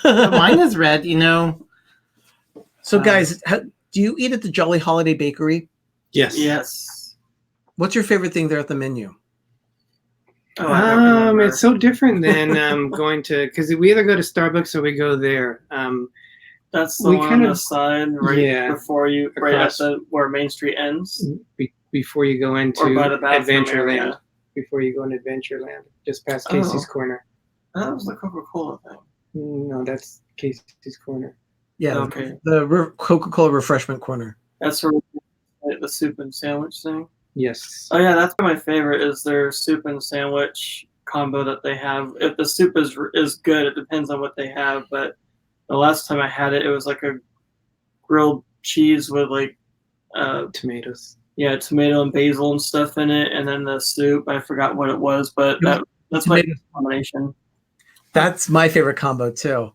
Mine is red, you know. So guys, do you eat at the Jolly Holiday Bakery? Yes. Yes. What's your favorite thing there at the menu? It's so different than going to, because we either go to Starbucks or we go there. That's the one on the side, before you, across, at where Main Street ends. Before you go into Adventureland. Before you go into Adventureland, just past Casey's Corner. That was the Coca-Cola thing. No, that's Casey's Corner. Yeah, okay. The Coca-Cola refreshment corner. That's where the soup and sandwich thing. Yes. Oh yeah, that's my favorite. Is their soup and sandwich combo that they have. If the soup is good, it depends on what they have, but The last time I had it, it was like a grilled cheese with like Tomatoes. yeah, tomato and basil and stuff in it, and then the soup. I forgot what it was, but that's my Tomato- combination. That's my favorite combo too.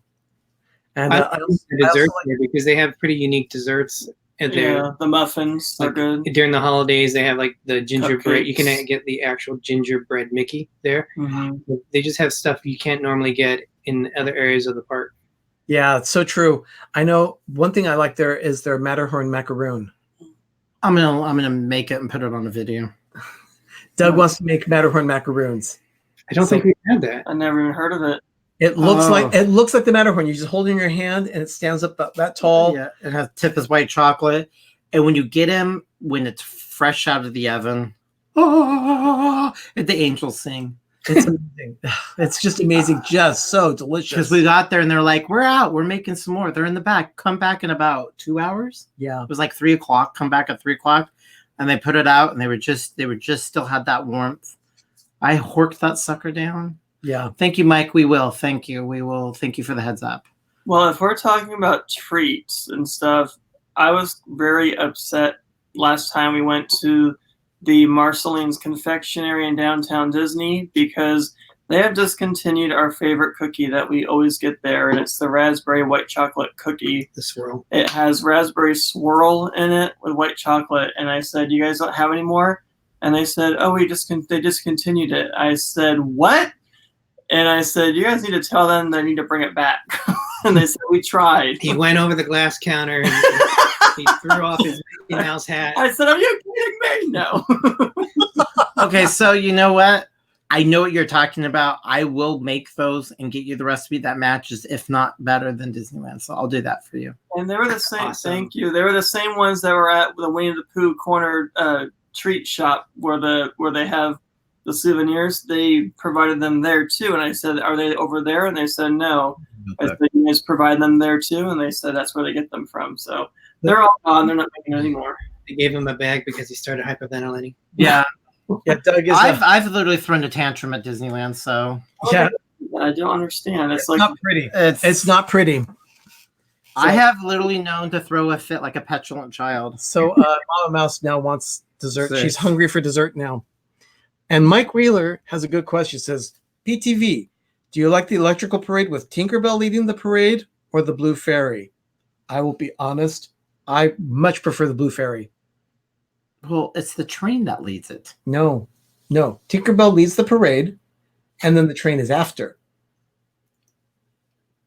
And I I like also, the desserts there because they have pretty unique desserts. And Yeah, the muffins are like, good. during the holidays, they have like the gingerbread. You can Cupcakes. get the actual gingerbread Mickey there. Hmm. They just have stuff you can't normally get in other areas of the park. yeah, it's so true. I know one thing I like there is their Matterhorn macaroon. I'm gonna make it and put it on a video. Doug wants to make Matterhorn macaroons. I don't think we have that. I never even heard of it. It looks Oh. like the Matterhorn. You just hold it in your hand and it stands up that tall. Yeah, it has tip is white chocolate, and when you get him when it's fresh out of the oven, oh, and the angels sing. It's amazing. It's just amazing. Just so delicious. Because we got there and they're like, "We're out. We're making some more. They're in the back. Come back in about 2 hours." Yeah. It was like 3:00. Come back at 3:00, and they put it out, and they were just still had that warmth. I horked that sucker down. Yeah. Thank you, Mike. We will. Thank you. We will. Thank you for the heads up. Well, if we're talking about treats and stuff, I was very upset last time we went to the Marceline's Confectionery in downtown Disney because they have discontinued our favorite cookie that we always get there, and it's the raspberry white chocolate cookie. The swirl. It has raspberry swirl in it with white chocolate, and I said, "You guys don't have any more?" And they said, "Oh, they discontinued it." I said, "What?" And I said, "You guys need to tell them they need to bring it back." And they said, "We tried." He went over the glass counter and he threw off his Mickey Mouse hat. I said, "Are you kidding me?" No. Okay, so you know what? I know what you're talking about. I will make those and get you the recipe that matches, if not better than Disneyland. So I'll do that for you. And they were the same. Awesome. Thank you. They were the same ones that were at the Winnie the Pooh corner treat shop where they have the souvenirs. They provided them there too. And I said, "Are they over there?" And they said, "No." I said, "You guys provide them there too?" And they said that's where they get them from. So they're all gone. They're not making it anymore. They gave him a bag because he started hyperventilating. Yeah, Yeah, Doug is I've literally thrown a tantrum at Disneyland. So yeah, I don't understand. It's it's like not pretty. it's It's not pretty. I have literally known to throw a fit like a petulant child. So Mama Mouse now wants dessert. Six. She's hungry for dessert now. And Mike Wheeler has a good question. He says, PTV, do you like the electrical parade with Tinkerbell leading the parade or the Blue Fairy? I will be honest, I much prefer the Blue Fairy. Well, it's the train that leads it. No. Tinkerbell leads the parade, and then the train is after.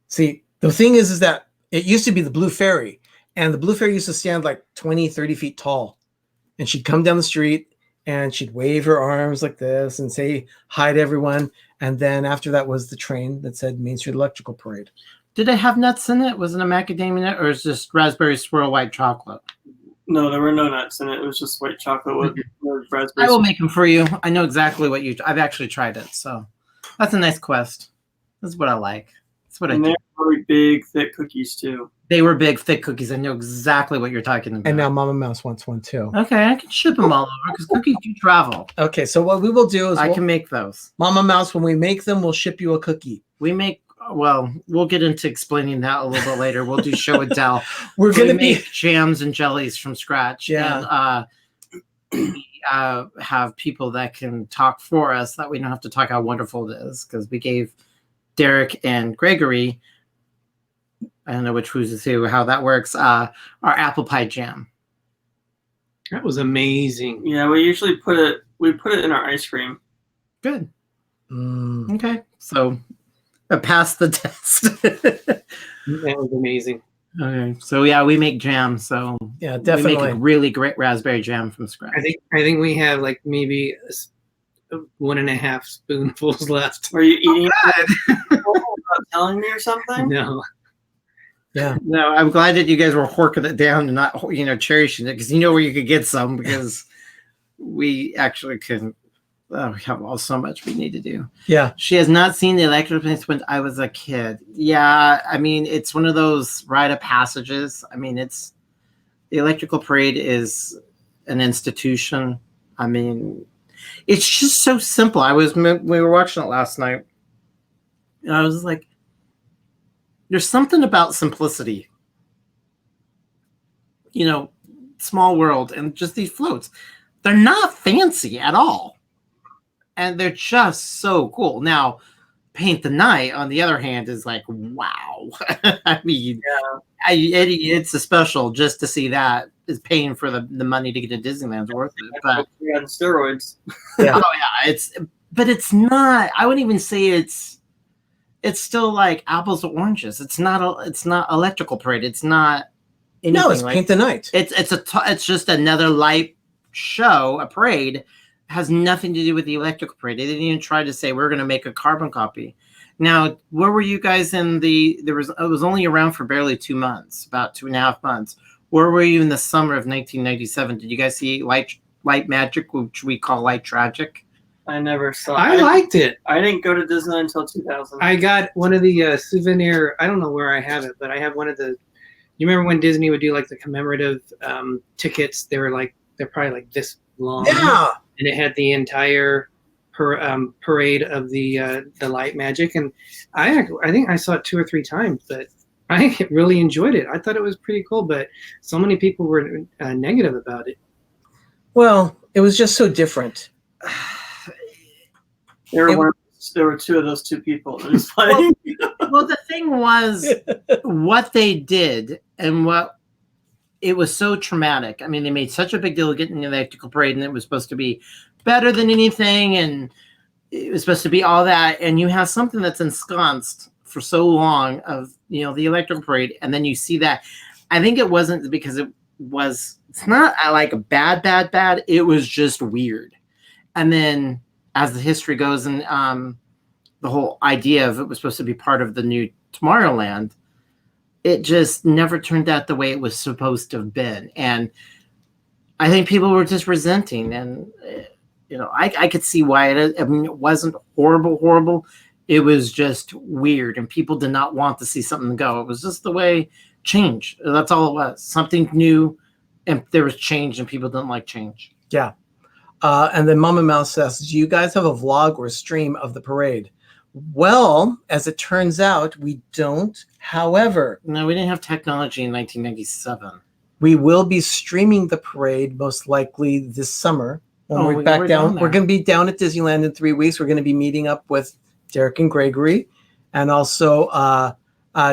See, the thing is that it used to be the Blue Fairy, and the Blue Fairy used to stand like 20, 30 feet tall. And she'd come down the street, and she'd wave her arms like this and say hi to everyone. And then after that was the train that said Main Street Electrical Parade. Did it have nuts in it? Was it a macadamia nut, or is it just raspberry swirl white chocolate? no, there were no nuts in it. It was just white chocolate with raspberry. I will make them for you. I know exactly what you. I've actually tried it, so that's a nice quest. That's what I like. That's what I And do. they're really big, thick cookies too. They were big, thick cookies. I know exactly what you're talking about. And now Mama Mouse wants one too. Okay, I can ship them all over because cookies do travel. Okay, so what we will do is I can make those. Mama Mouse, when we make them, we'll ship you a cookie. We make. Well, we'll get into explaining that a little bit later. We'll do show and tell. We're We going to be make jams and jellies from scratch. Yeah. And, we have people that can talk for us that we don't have to talk how wonderful it is because we gave Derick and Greggory, I don't know which who's is who, how that works, our apple pie jam. That was amazing. Yeah, we usually put it in our ice cream. Good. Mm. Okay. So I passed the test. That was amazing. Okay. So yeah, we make jam. So Yeah, we definitely. make a really great raspberry jam from scratch. I think we have like maybe 1.5 spoonfuls left. Were you eating it without telling me or something? No. Yeah. No, I'm glad that you guys were horking it down and not, cherishing it because you know where you could get some because we actually couldn't. Oh, we have so much we need to do. Yeah. She has not seen the electrical parade since I was a kid. Yeah, I mean, it's one of those rite of passages. I mean, the electrical parade is an institution. I mean, it's just so simple. We were watching it last night, and I was like, There's something about simplicity. You know, small world and just these floats. They're not fancy at all. And they're just so cool. Now, Paint the Night, on the other hand, is like, wow. I mean, it's a special just to see that is paying for the money to get to Disneyland's worth it. But on steroids. Yeah. oh yeah, but it's not. I wouldn't even say it's still like apples to oranges. It's not electrical parade. It's not anything. No, it's like, Paint the Night. It's just another light show, a parade. Has nothing to do with the electrical parade. They didn't even try to say we're going to make a carbon copy. Now, where were you guys in it was only around for barely 2 months, about 2.5 months. Where were you in the summer of 1997? Did you guys see Light Magic, which we call Light Tragic? I never saw. I liked it. I didn't go to Disneyland until 2000. I got one of the souvenir. I don't know where I have it, but I have one of the. You remember when Disney would do like the commemorative tickets? They're probably like this long. Yeah. And it had the entire parade of the Light Magic, and I think I saw it 2 or 3 times, but I really enjoyed it. I thought it was pretty cool, but so many people were negative about it. Well, it was just so different. There were 2 of those 2 people. It was funny. Well, the thing was what they did and what it was so traumatic. I mean, they made such a big deal of getting the electrical parade, and it was supposed to be better than anything, and it was supposed to be all that. And you have something that's ensconced for so long of, the electrical parade, and then you see that. I think it wasn't because it's not like a bad. It was just weird. And then as the history goes, and the whole idea of it was supposed to be part of the new Tomorrowland, it just never turned out the way it was supposed to have been. And I think people were just resenting. And, I could see why it wasn't horrible. It was just weird. And people did not want to see something go. It was just the way change. That's all it was. Something new. And there was change, and people didn't like change. Yeah. And then Mama Mouse says, do you guys have a vlog or stream of the parade? Well, as it turns out, we don't. However, No, we didn't have technology in 1997. we will be streaming the parade most likely this summer when Oh, we're we back were down. down We're there. going to be down at Disneyland in 3 weeks. We're going to be meeting up with Derick and Greggory, and also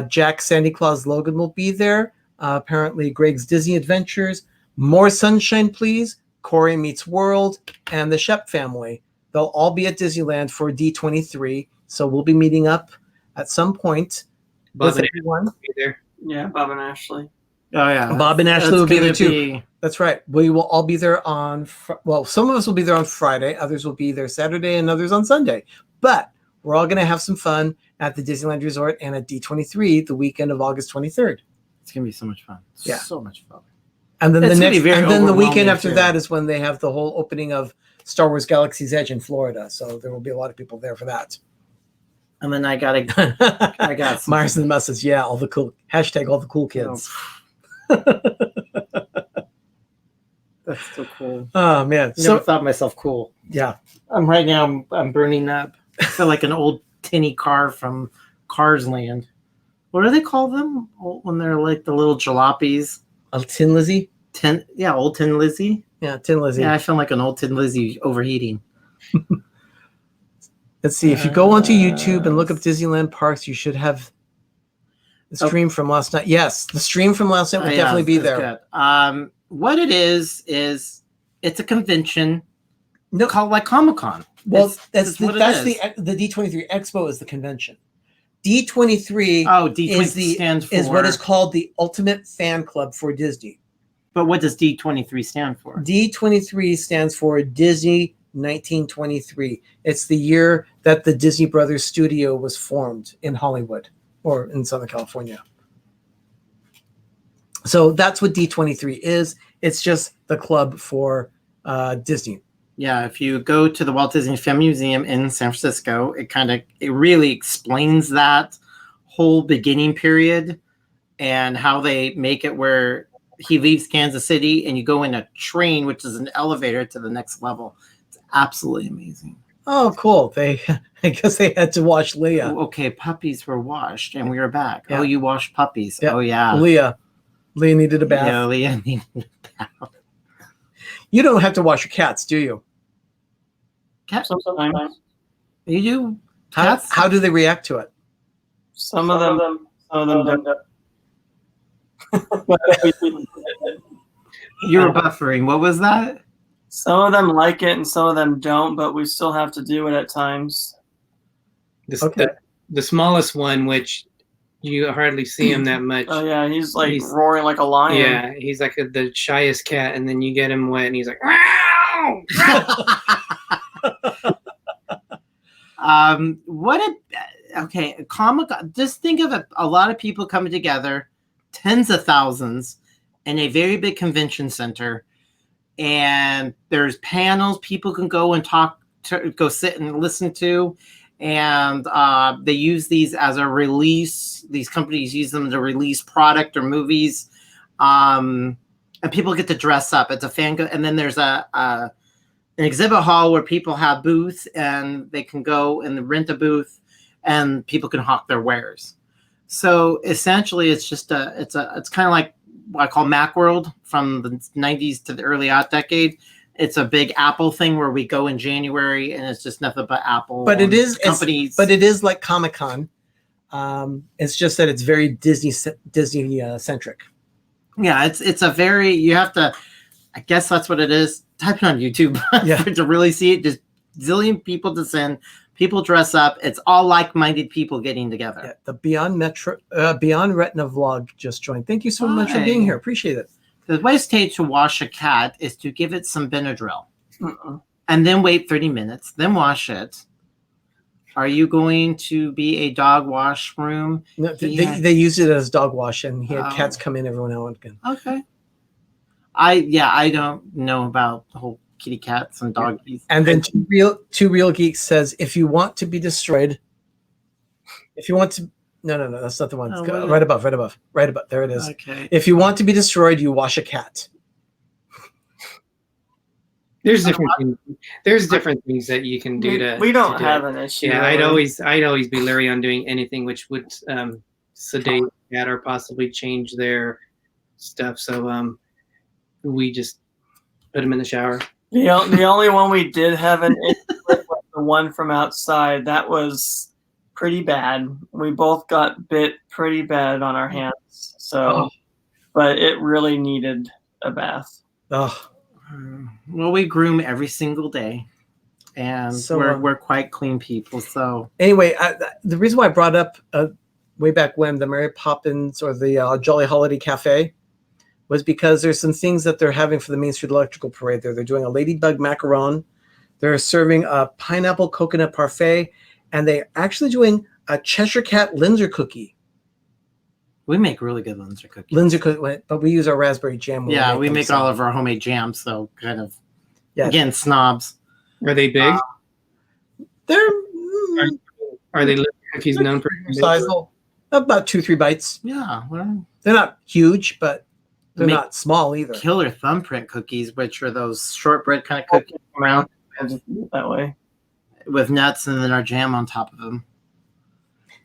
Jack Sandy Claus Logan will be there. Apparently, Greg's Disney Adventures, More Sunshine Please, Corey Meets World, and the Shep family. They'll all be at Disneyland for D23. So we'll be meeting up at some point Bob with and everyone. Ashley will be there. Yeah, Bob and Ashley. Oh, yeah. Bob and Ashley That's will be there gonna too. be- That's right. We will all be there on, some of us will be there on Friday, others will be there Saturday, and others on Sunday. But we're all going to have some fun at the Disneyland Resort and at D23 the weekend of August 23rd. It's going to be so much fun. Yeah. So much fun. And then It's the gonna be next, very and then the weekend overwhelming, after too. that is when they have the whole opening of Star Wars Galaxy's Edge in Florida. So there will be a lot of people there for that. And then I got some- Myers and the Mouse says, yeah, all the cool kids. That's so cool. Oh man. Never So thought myself cool. yeah. Right now I'm burning up. I feel like an old tinny car from Cars Land. What do they call them when they're like the little jalopies? A Tin Lizzie? Old Tin Lizzie. Yeah, Tin Lizzie. Yeah, I feel like an old Tin Lizzie overheating. Let's see. If you go onto YouTube and look up Disneyland Parks, you should have the stream from last night. Yes, the stream from last night will definitely be there. Good. What it is it's a convention No, called like Comic-Con. well, It's what it that's is. the D23 Expo is the convention. D23 Oh, D23 is stands for is what is called the Ultimate Fan Club for Disney. But what does D23 stand for? D23 stands for Disney 1923. It's the year that the Disney Brothers studio was formed in Hollywood or in Southern California. So that's what D23 is. It's just the club for Disney. Yeah, if you go to the Walt Disney Film Museum in San Francisco, it really explains that whole beginning period and how they make it where he leaves Kansas City and you go in a train, which is an elevator to the next level. It's absolutely amazing. Oh, cool. They, I guess they had to wash Leah. Okay, puppies were washed and we were back. Yeah. Oh, you washed puppies. Yeah. Oh, yeah. Leah needed a bath. Yeah, Leah needed a bath. You don't have to wash your cats, do you? Sometimes. You do? How, Cats? how do they react to it? Some of them don't. You were buffering. What was that? Some of them like it and some of them don't, but we still have to do it at times. Okay. The smallest one, which you hardly see him that much. Oh yeah, he's roaring like a lion. Yeah, he's like the shyest cat, and then you get him wet, and he's like, "Meow!" Okay, comic. Just think of a lot of people coming together, tens of thousands, in a very big convention center, and there's panels people can go and go sit and listen to, and they use these as a release. These companies use them to release product or movies, and people get to dress up. It's a and then there's an exhibit hall where people have booths and they can go and rent a booth and people can hawk their wares. So essentially it's just it's kind of like what I call Macworld from the 90s to the early decade. It's a big Apple thing where we go in January and it's just nothing but Apple. But it is companies. But it is like Comic-Con. It's just that it's very Disney centric. Yeah, it's a very, you have to, I guess that's what it is. Type it on YouTube to really see it. Just zillion people to send. People dress up. It's all like-minded people getting together. Yeah, the Beyond Retina vlog just joined. Thank you so much for being here. Appreciate it. The best way to wash a cat is to give it some Benadryl and then wait 30 minutes, then wash it. Are you going to be a dog wash room? No, they use it as dog wash, and he had cats come in every now and again. Okay. I don't know about the whole kitty cats and doggies. And then two real geeks says, if you want to be destroyed, no, that's not the one. Oh, right above. There it is. Okay. If you want to be destroyed, you wash a cat. There's different things that you can do to. We don't have an issue. Yeah, I'd always be leery on doing anything which would sedate a cat or possibly change their stuff. So we just put them in the shower. The only one we did have an issue with was the one from outside. That was pretty bad. We both got bit pretty bad on our hands. So, but it really needed a bath. Oh. Well, we groom every single day, and so, we're quite clean people. So anyway, the reason why I brought up way back when the Mary Poppins or the Jolly Holiday Cafe was because there's some things that they're having for the Main Street Electrical Parade there. They're doing a ladybug macaron. They're serving a pineapple coconut parfait, and they're actually doing a Cheshire Cat Linzer cookie. We make really good Linzer cookies. But we use our raspberry jam. Yeah, we make all of our homemade jams, so kind of, again, snobs. Are they big? Are they little cookies known for sizable? About 2-3 bites. Yeah. Well, they're not huge, but they're not small either. Killer thumbprint cookies, which are those shortbread kind of cookies around that way with nuts and then our jam on top of them.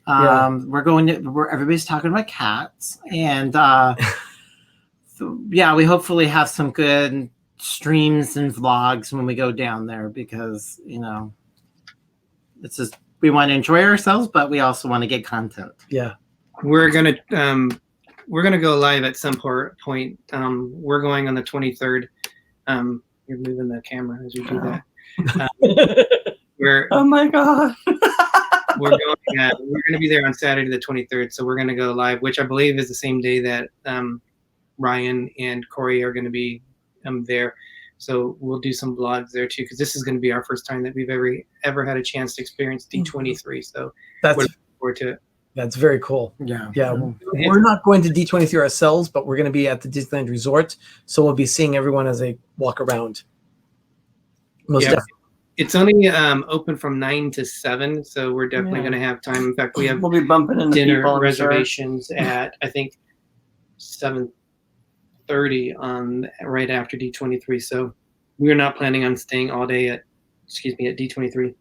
Everybody's talking about cats, and we hopefully have some good streams and vlogs when we go down there, because it's just, we want to enjoy ourselves, but we also want to get content. Yeah, we're gonna go live at some point. We're going on the 23rd. You're moving the camera as you do that. Oh my god. We're going to be there on Saturday the 23rd, so we're going to go live, which I believe is the same day that Ryan and Corey are going to be there. So we'll do some vlogs there too, because this is going to be our first time that we've ever had a chance to experience D23. So we're looking forward to it. That's very cool. Yeah. We're not going to D23 ourselves, but we're going to be at the Disneyland Resort, so we'll be seeing everyone as they walk around. Most definitely. It's only open from 9 to 7, so we're definitely going to have time. In fact, we'll be bumping into dinner people, reservations at I think 7:30 right after D23. So we're not planning on staying all day at D23.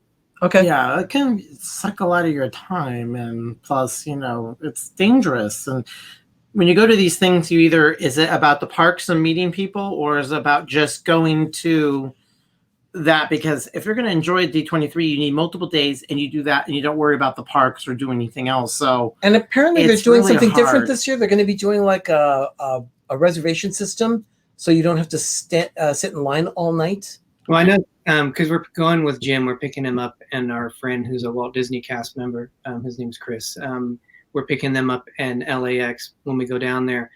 Okay. Yeah, it can suck a lot of your time, and plus, it's dangerous. And when you go to these things, is it about the parks and meeting people, or is it about just going to that? Because if you're going to enjoy D23, you need multiple days, and you do that, and you don't worry about the parks or do anything else. So, And apparently they're it's doing really something different hard. this year. They're going to be doing like a reservation system, so you don't have to sit in line all night. Well, I know because we're going with Jim. We're picking him up, and our friend who's a Walt Disney cast member, his name's Chris. We're picking them up in LAX when we go down there.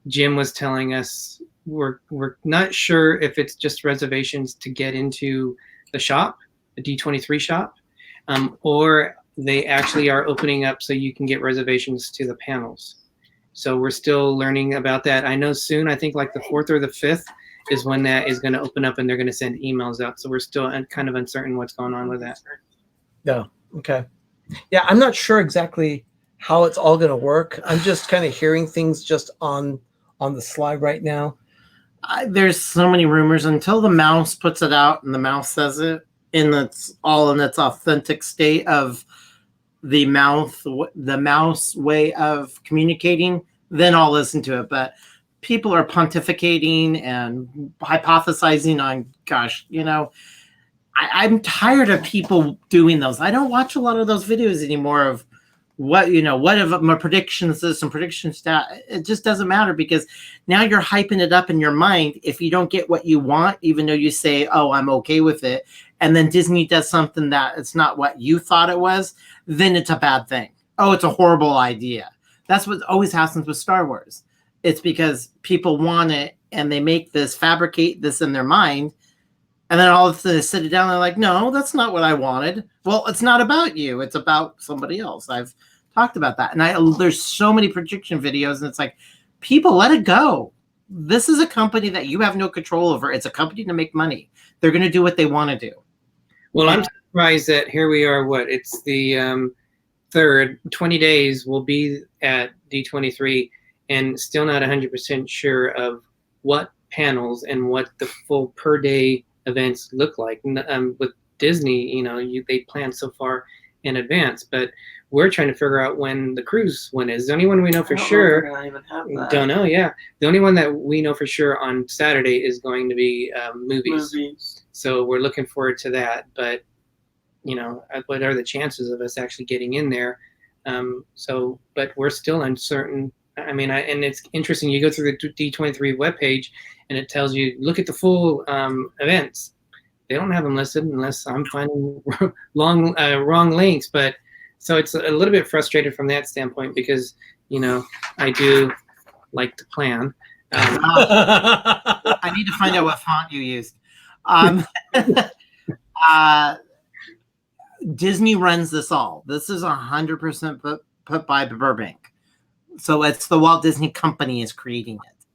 Jim was telling us we're not sure if it's just reservations to get into the shop, the D23 shop, or they actually are opening up so you can get reservations to the panels. So we're still learning about that. I know soon, I think like the 4th or the 5th is when that is going to open up, and they're going to send emails out. So we're still kind of uncertain what's going on with that. Yeah. Okay. Yeah, I'm not sure exactly how it's all going to work. I'm just kind of hearing things just on the slide right now. There's so many rumors until the mouse puts it out and the mouse says it, and it's all in its authentic state of the mouse way of communicating. Then I'll listen to it. But people are pontificating and hypothesizing on, gosh, I'm tired of people doing those. I don't watch a lot of those videos anymore of what if my predictions this and predictions that. It just doesn't matter, because now you're hyping it up in your mind. If you don't get what you want, even though you say, oh, I'm okay with it, and then Disney does something that it's not what you thought it was, then it's a bad thing. Oh, it's a horrible idea. That's what always happens with Star Wars. It's because people want it, and they fabricate this in their mind, and then all of a sudden they sit it down and they're like, no, that's not what I wanted. Well, it's not about you. It's about somebody else. I've talked about that. And there's so many prediction videos, and it's like, people, let it go. This is a company that you have no control over. It's a company to make money. They're going to do what they want to do. Well, I'm surprised that here we are. It's the 3rd, 20 days we'll be at D23, and still not 100% sure of what panels and what the full per day events look like. With Disney, they plan so far in advance, but we're trying to figure out when the cruise one is. The only one we know for sure. Don't know. Yeah, the only one that we know for sure on Saturday is going to be movies. So we're looking forward to that. But what are the chances of us actually getting in there? But we're still uncertain. I mean, and it's interesting. You go through the D23 webpage, and it tells you, look at the full events. They don't have them listed unless I'm finding wrong links. But so it's a little bit frustrated from that standpoint, because, I do like to plan. I need to find out what font you used. Disney runs this all. This is 100% put by Burbank. So it's the Walt Disney Company is creating it,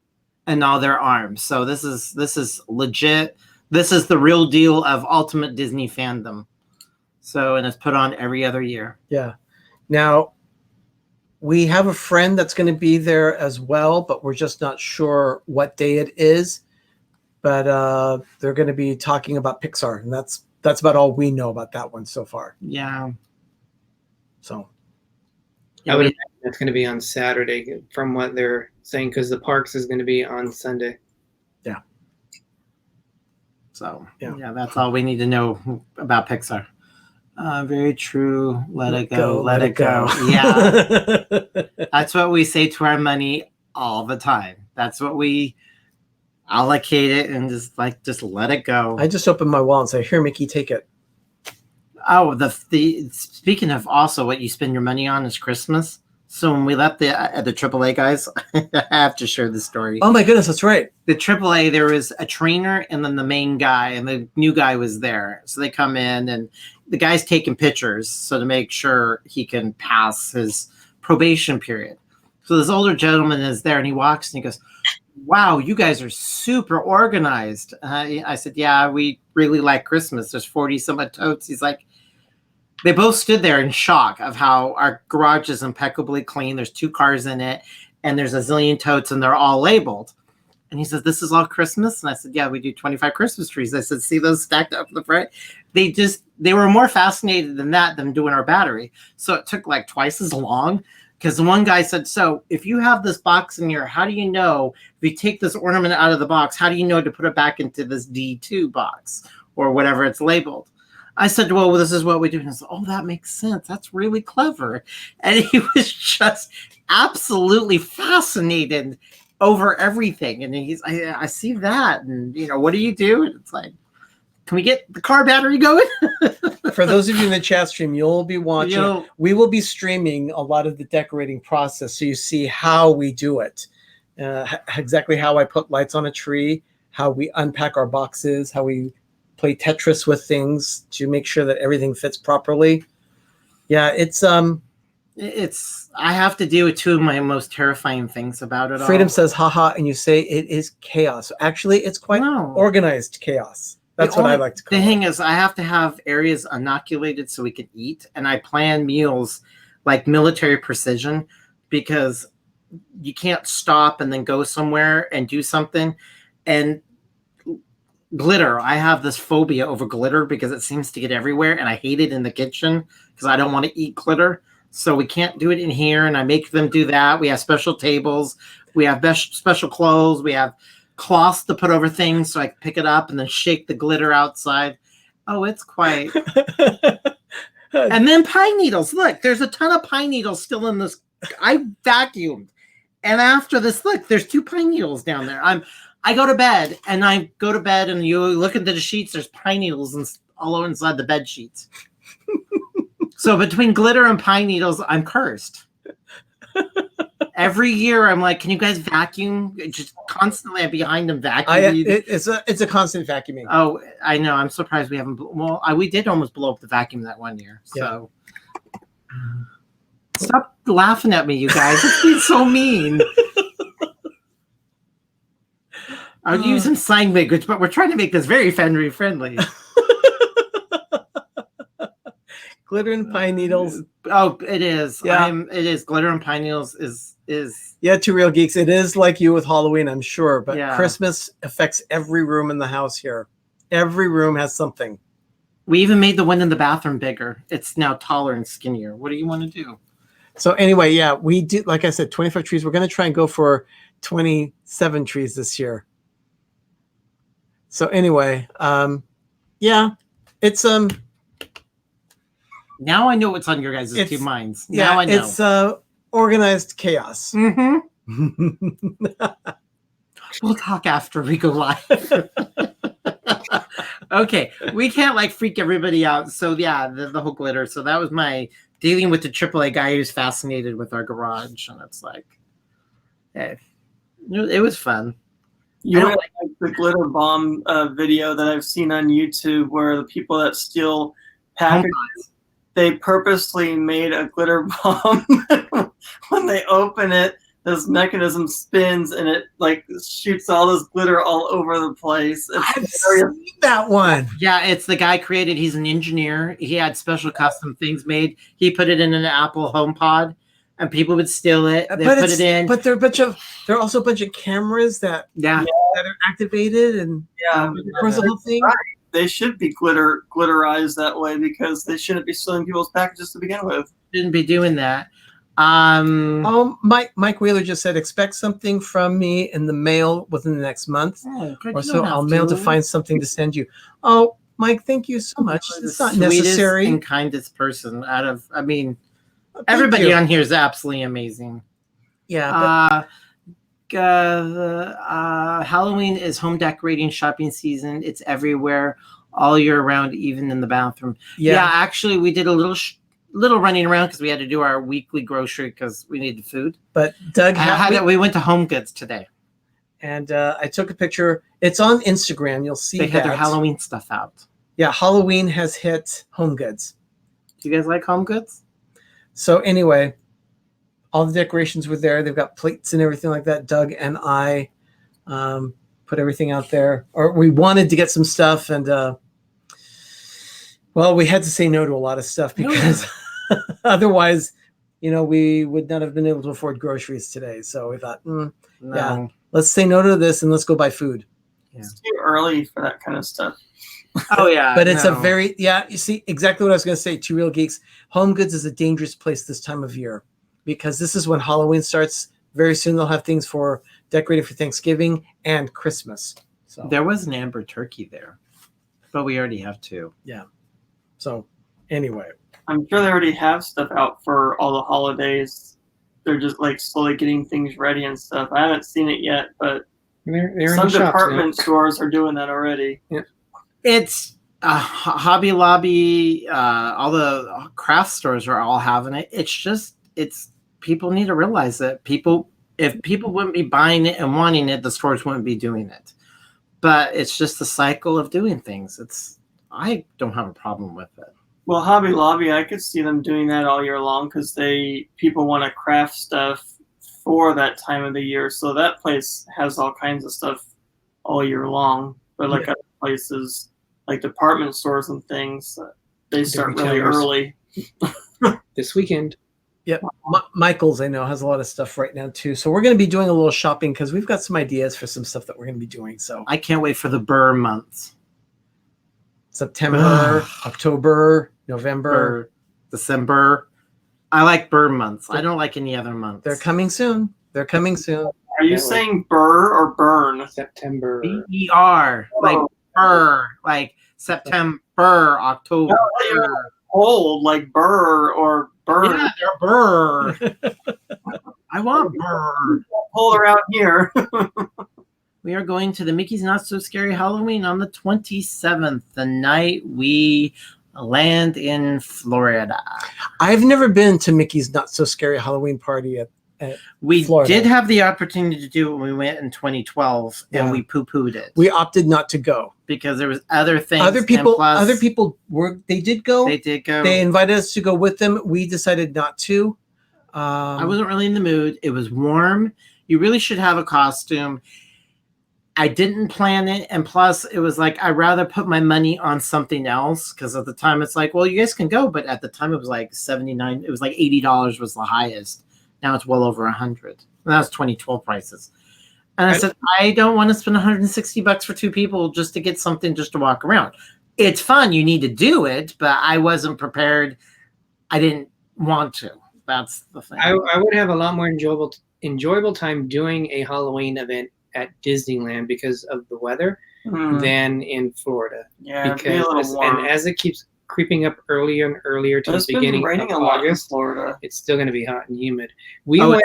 and all their arms. So this is legit. This is the real deal of ultimate Disney fandom. So, and it's put on every other year. Yeah. Now, we have a friend that's going to be there as well, but we're just not sure what day it is. But they're going to be talking about Pixar, and that's about all we know about that one so far. Yeah. So I would imagine it's going to be on Saturday from what they're saying, because the parks is going to be on Sunday. Yeah. So yeah, that's all we need to know about Pixar. Very true. Let it go. Let it go. Yeah. That's what we say to our money all the time. That's what we allocate it, and just let it go. I just opened my wallet and say, here, Mickey, take it. Oh, the speaking of also what you spend your money on is Christmas. So when we left the AAA guys, I have to share this story. Oh my goodness, that's right. The AAA, there was a trainer and then the main guy, and the new guy was there. So they come in, and the guy's taking pictures so to make sure he can pass his probation period. So this older gentleman is there, and he walks and he goes, wow, you guys are super organized. I said, yeah, we really like Christmas. There's 40 some odd totes. He's like, they both stood there in shock of how our garage is impeccably clean. There's 2 cars in it, and there's a zillion totes, and they're all labeled. And he says, this is all Christmas? And I said, yeah, we do 25 Christmas trees. I said, see those stacked up in the front? They were more fascinated than doing our battery. So it took like twice as long. Because the one guy said, so if you have this box in here, how do you know, if you take this ornament out of the box, how do you know to put it back into this D2 box or whatever it's labeled? I said, well, this is what we do. And I said, oh, that makes sense. That's really clever. And he was just absolutely fascinated over everything. And I see that. And, what do you do? And it's like, can we get the car battery going? For those of you in the chat stream, you'll be watching. We will be streaming a lot of the decorating process, so you see how we do it, exactly how I put lights on a tree, how we unpack our boxes, how we play Tetris with things to make sure that everything fits properly. Yeah, it's I have to deal with two of my most terrifying things about it all. Freedom says, haha, and you say it is chaos. Actually, it's quite organized chaos. That's what I like to call it. The thing is, I have to have areas inoculated so we can eat, and I plan meals like military precision, because you can't stop and then go somewhere and do something. And glitter, I have this phobia over glitter because it seems to get everywhere, and I hate it in the kitchen because I don't want to eat glitter. So we can't do it in here, and I make them do that. We have special tables. We have special clothes. We have cloths to put over things so I can pick it up and then shake the glitter outside. Oh, it's quite. And then pine needles. Look, there's a ton of pine needles still in this. I vacuumed. And after this, look, there's 2 pine needles down there. I go to bed, and you look into the sheets, there's pine needles all over inside the bed sheets. So between glitter and pine needles, I'm cursed. Every year, I'm like, can you guys vacuum? Just constantly, I'm behind them vacuuming. It's a constant vacuuming. Oh, I know. I'm surprised we haven't. Well, we did almost blow up the vacuum that one year. So stop laughing at me, you guys. It's been so mean. I'm using sign language, but we're trying to make this very family friendly. Glitter and pine needles. Oh, it is. Yeah. It is. Glitter and pine needles is. Yeah, 2 real geeks. It is like you with Halloween, I'm sure. But Christmas affects every room in the house here. Every room has something. We even made the one in the bathroom bigger. It's now taller and skinnier. What do you want to do? So anyway, yeah, we did. Like I said, 25 trees. We're going to try and go for 27 trees this year. So anyway, yeah, it's Now I know what's on your guys' 2 minds. Yeah, now I know. It's organized chaos. Mm-hmm. We'll talk after we go live. Okay, we can't freak everybody out. So yeah, the whole glitter. So that was my dealing with the AAA guy who's fascinated with our garage, and it's like, hey, it was fun. You know, like the glitter bomb video that I've seen on YouTube, where the people that steal packages, they purposely made a glitter bomb. When they open it, this mechanism spins and it shoots all this glitter all over the place. I've seen that one. Yeah, it's the guy created. He's an engineer. He had special custom things made. He put it in an Apple HomePod, and people would steal it. They put it in. But there are also a bunch of cameras that are activated, and of course the whole thing. Right. They should be glitterized that way, because they shouldn't be stealing people's packages to begin with. Shouldn't be doing that. Mike Wheeler just said, expect something from me in the mail within the next month or so. I'll mail to find something to send you. Oh, Mike, thank you so much. It's not necessary. And kindest person everybody on here is absolutely amazing. Yeah. Halloween is home decorating shopping season. It's everywhere, all year round, even in the bathroom. Yeah, actually, we did a little running around because we had to do our weekly grocery because we needed food. But Doug, we went to Home Goods today, and I took a picture. It's on Instagram. You'll see they had their Halloween stuff out. Yeah, Halloween has hit Home Goods. Do you guys like Home Goods? So anyway, all the decorations were there. They've got plates and everything like that. Doug and I put everything out there. Or we wanted to get some stuff, and we had to say no to a lot of stuff because otherwise, we would not have been able to afford groceries today. So we thought, no. Let's say no to this and let's go buy food. It's too early for that kind of stuff. Oh yeah, But it's a no. very, you see exactly what I was going to say. To Real Geeks, Home Goods is a dangerous place this time of year because this is when Halloween starts. Very soon they'll have things for decorating for Thanksgiving and Christmas. So There was an amber turkey there, but we already have two. So anyway, I'm sure they already have stuff out for all the holidays. They're just like slowly getting things ready and stuff. I haven't seen it yet, but They're in some the shops department stores are doing that already. It's Hobby Lobby, all the craft stores are all having it. It's people need to realize that if people wouldn't be buying it and wanting it, the stores wouldn't be doing it. But it's just the cycle of doing things. I don't have a problem with it. Well, Hobby Lobby, I could see them doing that all year long because people want to craft stuff for that time of the year. So that place has all kinds of stuff all year long. But like other places, like department stores and things, they start really retailers. early. this weekend. yeah, Michael's I know has a lot of stuff right now too. So we're going to be doing a little shopping because we've got some ideas for some stuff that we're going to be doing. So I can't wait for the Burr months. September, October, November, Burr, December. I like Burr months. I don't like any other months. they're coming soon. They're coming soon. Are you saying burr or burn? September. BER, like Burr, like September, October. Old, like burr or burn. Yeah, they're Burr. I want Burr. Hold around here. We are going to the Mickey's Not So Scary Halloween on the 27th, the night we land in Florida. I've never been to Mickey's Not So Scary Halloween party at We Florida. did have the opportunity to do it when we went in 2012, and Yeah. we poo-pooed it. We opted not to go. because there was other things. Other and people plus they did go. They did go. They invited us to go with them. We decided not to. I wasn't really in the mood. It was warm. You really should have a costume. I didn't plan it, and plus it was like I'd rather put my money on something else, because at the time it's like, well, you guys can go, but at the time it was like $79. It was like $80 was the highest. Now it's well over $100. And that was 2012 prices. And I said, I don't want to spend $160 for two people just to get something just to walk around. It's fun. You need to do it, but I wasn't prepared. I didn't want to. That's the thing. I would have a lot more enjoyable time doing a Halloween event at Disneyland because of the weather than in Florida. Yeah, it'd be a little warm. And as it keeps creeping up earlier and earlier to It's the been beginning raining of a lot in August, Florida. it's still going to be hot and humid. We went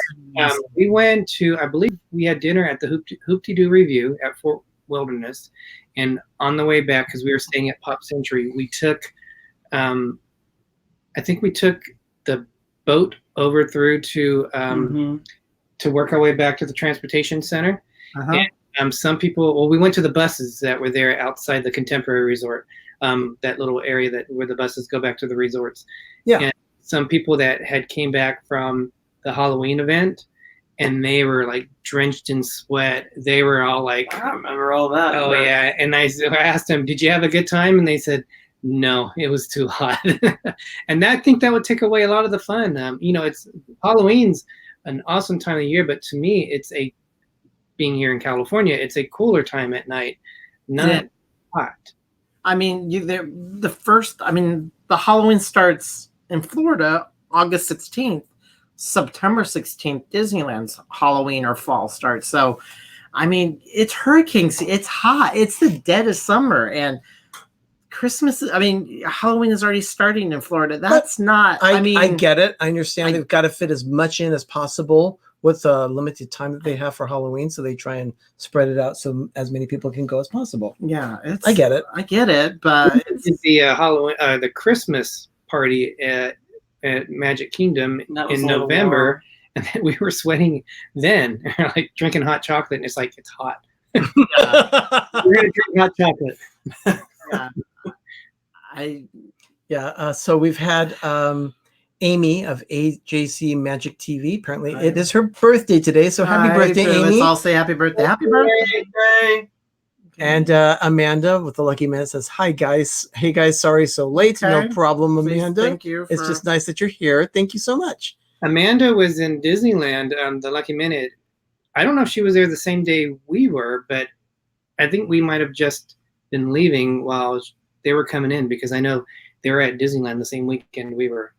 to, I believe we had dinner at the Hoopty Doo Review at Fort Wilderness, and on the way back, because we were staying at Pop Century, we took, I think we took the boat over through to work our way back to the transportation center. And some people, we went to the buses that were there outside the Contemporary Resort, that little area where the buses go back to the resorts. Yeah. And some people that had came back from the Halloween event, and they were like drenched in sweat. They were all like, I remember all that. oh yeah. And I asked them, did you have a good time? And they said, no, it was too hot. And I think that would take away a lot of the fun. It's Halloween's an awesome time of year, but to me, being here in California, it's a cooler time at night, not hot. I mean, the Halloween starts in Florida August 16th. September 16th, Disneyland's Halloween or fall starts. So, I mean, it's hurricane season. It's hot. It's the dead of summer. And Halloween is already starting in Florida. That's not, I get it. I understand. They've got to fit as much in as possible with the limited time that they have for Halloween. So they try and spread it out so as many people can go as possible. Yeah. I get it. But it's the Halloween, the Christmas party at Magic Kingdom in November, and then we were sweating then, like drinking hot chocolate, and it's like, it's hot. We're gonna drink hot chocolate. So we've had Amy of AJC Magic TV. Apparently, it is her birthday today. So happy birthday, Amy! Let's all say happy birthday. Happy birthday! And Amanda with the lucky man says, "Hi guys, hey guys, sorry so late. Okay. No problem, Amanda. Thank you. It's just nice that you're here. Thank you so much." Amanda was in Disneyland, the Lucky Minute, I don't know if she was there the same day we were, but I think we might have just been leaving while they were coming in, because I know they were at Disneyland the same weekend we were.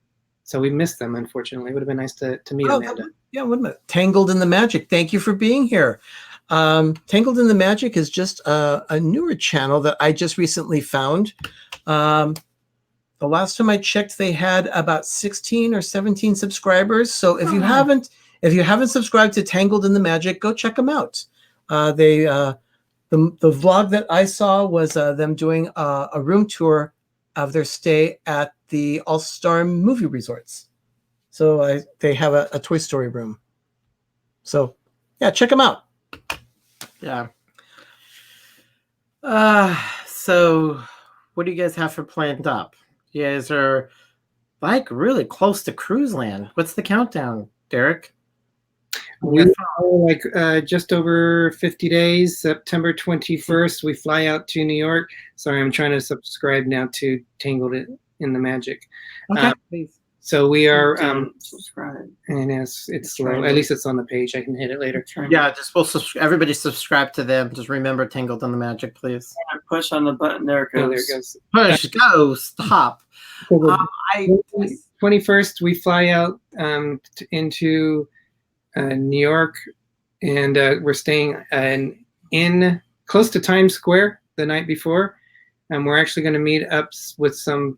So we missed them, unfortunately. It would have been nice to meet Amanda. Yeah, wait a minute. Tangled in the Magic. Thank you for being here. Tangled in the Magic is just a newer channel that I just recently found. The last time I checked, they had about 16 or 17 subscribers. So if you haven't subscribed to Tangled in the Magic, go check them out. The vlog that I saw was them doing a room tour of their stay at the All-Star movie resorts. So they have a Toy Story room. So yeah, check them out. Yeah. So what do you guys have for planned up? You guys are like really close to cruise land. What's the countdown, Derick? We are like just over 50 days. September 21st, we fly out to New York. Sorry, I'm trying to subscribe now to Tangled in the Magic. Okay, please. So we are subscribe. And it's slow. At least it's on the page. I can hit it later. Yeah, just everybody subscribe to them. Just remember Tangled in the Magic, please. Push on the button. There it goes. Oh, there it goes. Push, go, stop. 21st, we fly out into New York, and we're staying in close to Times Square the night before. We're actually going to meet up with some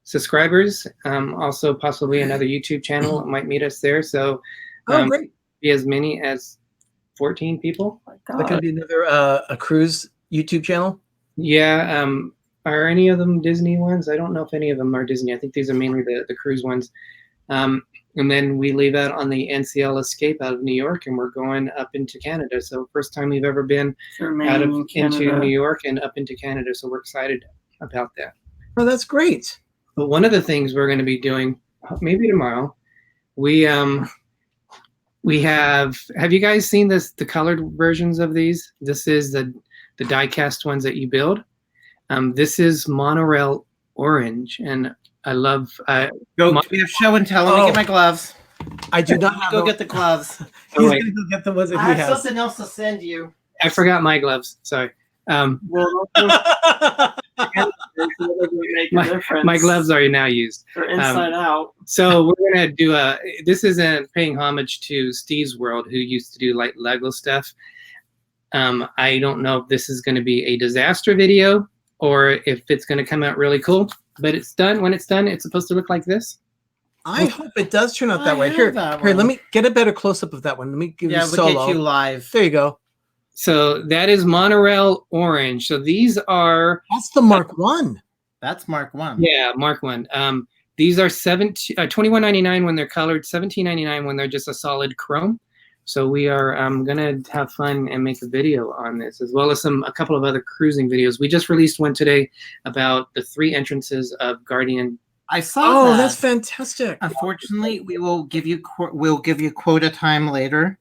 subscribers, also possibly another YouTube channel might meet us there. So Great. Be as many as 14 people. That could be another a cruise YouTube channel. Yeah. Are any of them Disney ones? I don't know if any of them are Disney. I think these are mainly the cruise ones. And then we leave out on the NCL Escape out of New York, and we're going up into Canada. So first time we've ever been out of into New York and up into Canada. So we're excited about that. Oh, that's great. But one of the things we're going to be doing, maybe tomorrow, we have you guys seen the colored versions of these? This is the die-cast ones that you build. This is monorail orange, and I love Go to your show and tell. Let me get my gloves. I do not have go get the gloves. He's gonna go get the ones that he I have has. something else to send you. I forgot my gloves. Sorry. My gloves are now used. They're inside out. So we're gonna do this is paying homage to Steve's World, who used to do like Lego stuff. I don't know if this is going to be a disaster video or if it's going to come out really cool, but it's done. When it's done, it's supposed to look like this. I hope it does turn out that way. Here, let me get a better close-up of that one. Let me give you solo. We'll get you live. There you go. So that is monorail orange. So these are... That's the Mark 1. That's Mark 1. Yeah, Mark 1. These are $21.99 when they're colored, $17.99 when they're just a solid chrome. So we are going to have fun and make a video on this, as well as a couple of other cruising videos. We just released one today about the 3 entrances of Guardian. I saw that. Oh, that's fantastic. Unfortunately, we'll give you quota time later.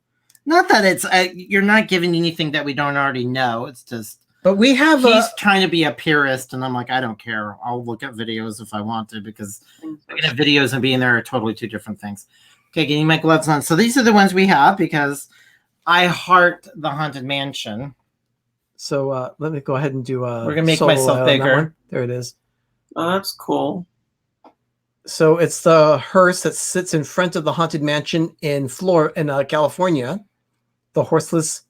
Not that it's you're not giving anything that we don't already know. It's just. But we have. He's trying to be a purist, and I'm like, I don't care. I'll look at videos if I want to, because looking at videos and being there are totally 2 different things. Okay, getting my gloves on. So these are the ones we have because I heart the Haunted Mansion. So let me go ahead and do We're gonna make myself bigger. There it is. Oh, that's cool. So it's the hearse that sits in front of the Haunted Mansion in California. The horseless,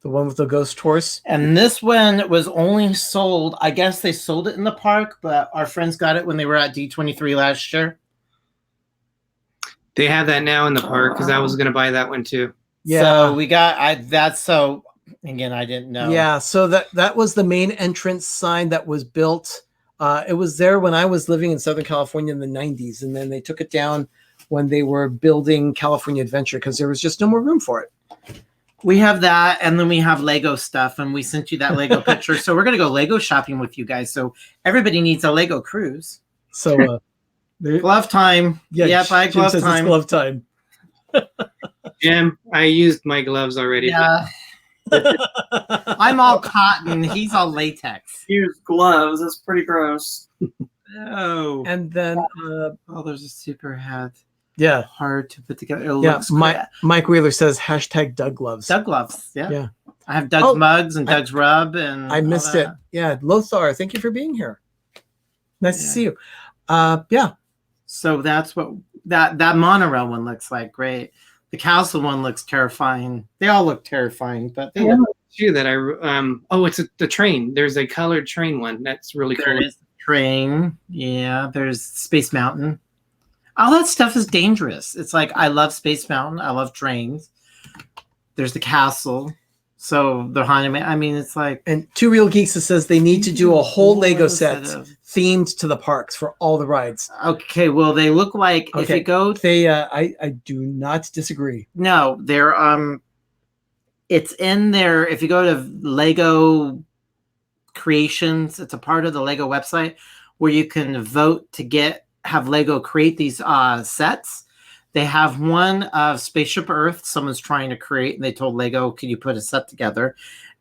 the one with the ghost horse. And this one was only sold, I guess they sold it in the park, but our friends got it when they were at D23 last year. They have that now in the park because I was going to buy that one too. Yeah. So we got that's so again I didn't know. Yeah, so that was the main entrance sign that was built. It was there when I was living in Southern California in the 90s, and then they took it down when they were building California Adventure because there was just no more room for it. We have that, and then we have Lego stuff, and we sent you that Lego picture. So we're gonna go Lego shopping with you guys. So everybody needs a Lego cruise. So glove time. Yeah, buy glove Jim says time. It's glove time. Jim, I used my gloves already. Yeah. I'm all cotton. He's all latex. Use gloves. That's pretty gross. Oh. And then there's a super hat. Yeah. hard to put together. It Yeah. looks great. Mike Wheeler says hashtag Doug gloves. Doug gloves. Yeah. Yeah. I have Doug's Oh, mugs and Doug's rub and I missed all it. that. Yeah. Lothar, thank you for being here. Nice to Yeah. see you. Yeah. So that's what that monorail one looks like. Great. The castle one looks terrifying. They all look terrifying, but they look Too that it's the train. There's a colored train one. That's really There cool. is train. Yeah, there's Space Mountain. All that stuff is dangerous. It's like I love Space Mountain. I love trains. There's the castle. So they're haunted. I mean, it's like And Two Real Geeks that says they need to do a whole Lego set of- themed to the parks for all the rides. Okay, well they look like if Okay. you go I do not disagree. no, they're it's in there. If you go to Lego Creations, it's a part of the Lego website where you can vote to have Lego create these sets. They have one of Spaceship Earth. Someone's trying to create, and they told Lego, "Can you put a set together?"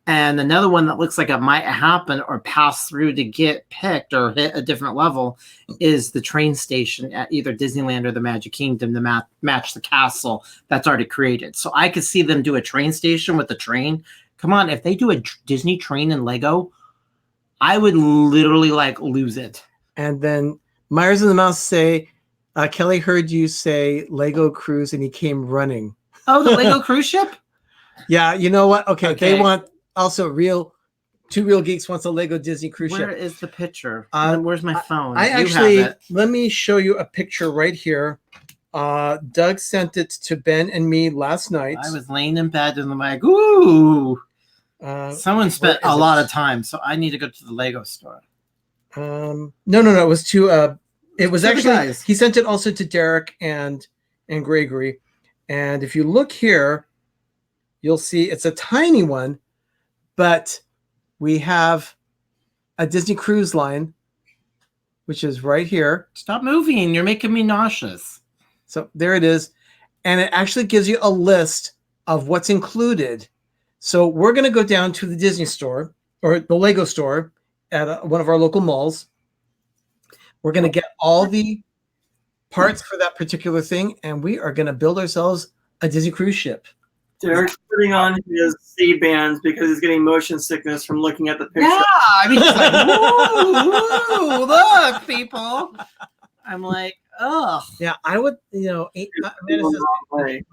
And another one that looks like it might happen or pass through to get picked or hit a different level is the train station at either Disneyland or the Magic Kingdom to match the castle that's already created. So I could see them do a train station with the train. Come on, if they do a Disney train in Lego, I would literally like lose it. And then Myers and the Mouse say, Kelly heard you say Lego cruise and he came running. Oh, the Lego cruise ship? Yeah, you know what? Okay, Okay. they want also Two Real Geeks wants a Lego Disney cruise Where ship. is the picture? Uh, Where's my phone? I You have actually it. let me show you a picture right here. Doug sent it to Ben and me last night. I was laying in bed and I'm like, ooh. Someone spent where a is lot it? of time, so I need to go to the Lego store. No. It was to it was To the actually guys. he sent it also to Derick and Greggory. And if you look here, you'll see it's a tiny one, but we have a Disney Cruise Line, which is right here. Stop moving. You're making me nauseous. So there it is. And it actually gives you a list of what's included. So we're going to go down to the Disney store or the Lego store at one of our local malls. We're going to get all the parts for that particular thing, and we are going to build ourselves a Disney cruise ship. Derek's putting on his C-bands because he's getting motion sickness from looking at the picture. Yeah, I mean, it's like, woo, look, people. I'm like, ugh. Yeah, I would, Amanda says Way.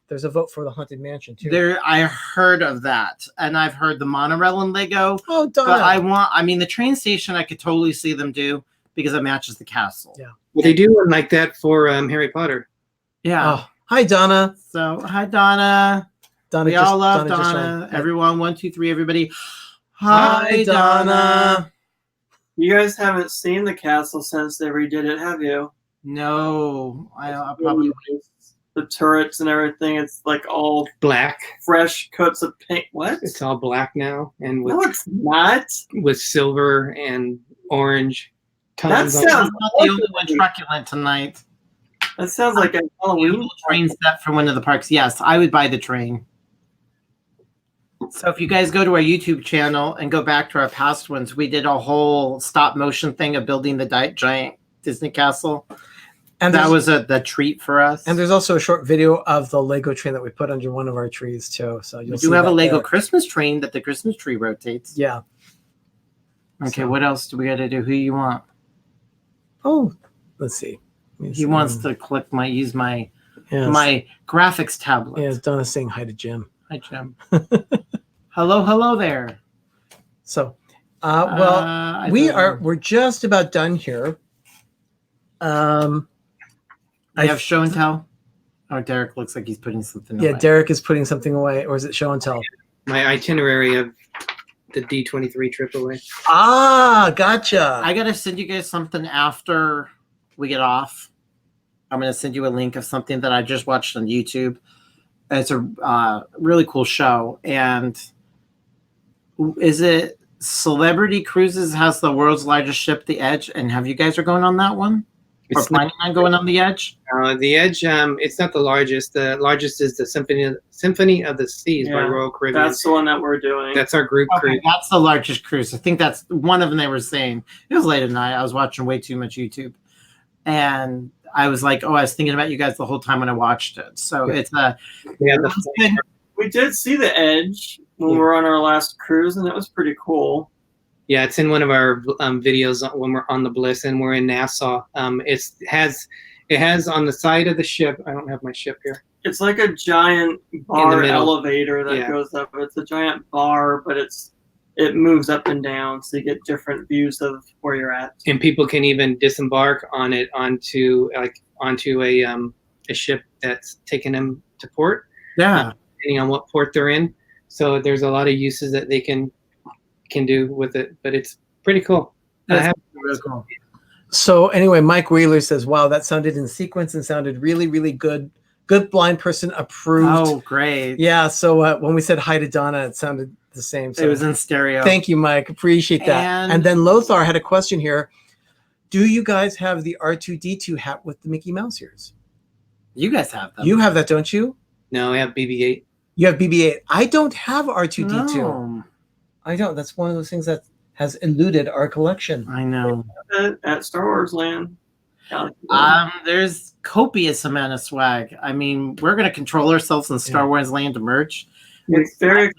there's a vote for the Haunted Mansion too. I heard of that, and I've heard the monorail and Lego. Oh, But Donna. the train station I could totally see them do because it matches the castle. Yeah. Well, they do one like that for Harry Potter. Yeah. Oh, hi, Donna. So, hi, Donna. Donna. We all love just Donna. joined. Everyone, 1, 2, 3, everybody. Hi, Donna. You guys haven't seen the castle since they redid it, have you? No, I'll probably. The turrets and everything. It's like all Black. fresh coats of paint. What? It's all black now, and No, it's not. with silver and orange. That Tons on sounds- I'm not the only one truculent tonight. That sounds like a Halloween. Beautiful train set for one of the parks. Yes, I would buy the train. So if you guys go to our YouTube channel and go back to our past ones, we did a whole stop motion thing of building the giant Disney castle. And That there's- was the treat for us. And there's also a short video of the Lego train that we put under one of our trees too. So we you'll do see have a that Lego there. Christmas train that the Christmas tree rotates. Yeah. Okay, So- what else do we got to do? Who you want? Oh, let's see. He wants to use my Yes. my graphics tablet. Yes, Donna's saying hi to Jim. Hi, Jim. hello there. So, I we're just about done here. I have show and tell. Oh, Derick looks like he's putting something Yeah, away. Derick is putting something away, or is it show and tell? my itinerary of the D23 trip away. Ah, gotcha. I gotta send you guys something after we get off. I'm gonna send you a link of something that I just watched on YouTube. It's a really cool show, and is it Celebrity Cruises has the world's largest ship, the Edge, and have you guys are going on that one? Or It's not, planning on going on the Edge? the Edge. It's not the largest. The largest is the Symphony of the Seas by Yeah, Royal Caribbean. That's the one that we're doing. That's our group Okay, cruise. that's the largest cruise. I think that's one of them they were saying. It was late at night. I was watching way too much YouTube. And I was like, oh, I was thinking about you guys the whole time when I watched it. So it's We did see the Edge when we were on our last cruise, and that was pretty cool. Yeah, it's in one of our videos when we're on the Bliss and we're in Nassau. It has on the side of the ship. I don't have my ship here. It's like a giant bar elevator that goes up. It's a giant bar, but it moves up and down, so you get different views of where you're at. And people can even disembark on it onto a ship that's taking them to port. Yeah. Depending on what port they're in. So there's a lot of uses that they can do with it, but it's pretty cool. That's really cool. So anyway, Mike Wheeler says, wow, that sounded in sequence and sounded really, really good. Good blind person approved. Oh, great. Yeah, so when we said hi to Donna, it sounded the same. So it was in stereo. Thank you, Mike. Appreciate that. And then Lothar had a question here. Do you guys have the R2-D2 hat with the Mickey Mouse ears? You guys have them. You have that, don't you? No, I have BB-8. You have BB-8. I don't have R2-D2. No. I don't. That's one of those things that has eluded our collection. I know. At Star Wars Land. There's copious amount of swag. I mean, we're gonna control ourselves in Star Wars Land merch. It's very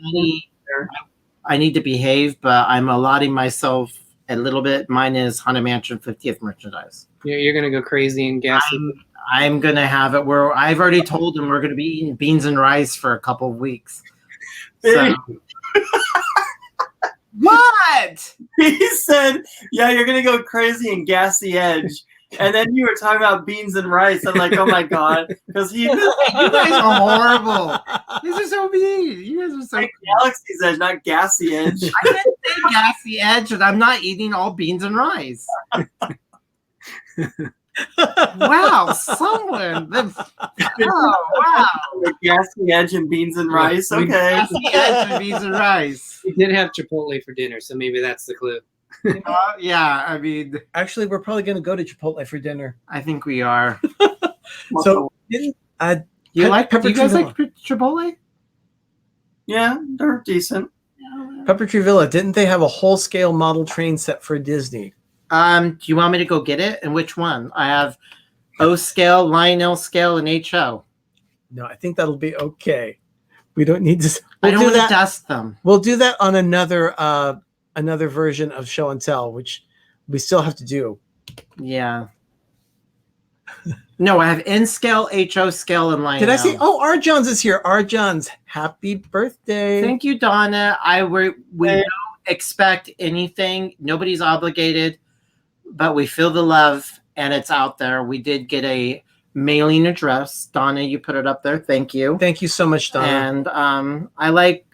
I need to behave, but I'm allotting myself a little bit. Mine is Haunted Mansion 50th merchandise. You're gonna go crazy and gassy. I'm gonna have it where I've already told them we're gonna be eating beans and rice for a couple of weeks. So. What? He said, yeah, you're going to go crazy and gassy Edge. And then you were talking about beans and rice. I'm like, oh my God. Because you guys are horrible. These are so mean. You guys are so like Galaxy's Edge, not gassy Edge. I didn't say gassy Edge, and I'm not eating all beans and rice. Wow, someone. Oh, wow. Gassy Edge and beans and rice. Okay. Gassy Edge and beans and rice. We did have Chipotle for dinner, so maybe that's the clue. Yeah, I mean, actually, we're probably going to go to Chipotle for dinner. I think we are. So, do you guys like Chipotle? Yeah, they're decent. Pepper Tree Villa, didn't they have a whole scale model train set for Disney? Do you want me to go get it? And which one? I have O scale, Lionel scale, and HO. No, I think that'll be okay. We don't need to. I don't want to dust them. We'll do that on another version of Show and Tell, which we still have to do. Yeah. No, I have N scale, HO scale, and Lionel. Did I see? Oh, R. Johns is here. R. Johns, happy birthday! Thank you, Donna. We don't expect anything. Nobody's obligated, but we feel the love, and it's out there. We did get a mailing address. Donna, you put it up there. Thank you. Thank you so much, Donna. And I like,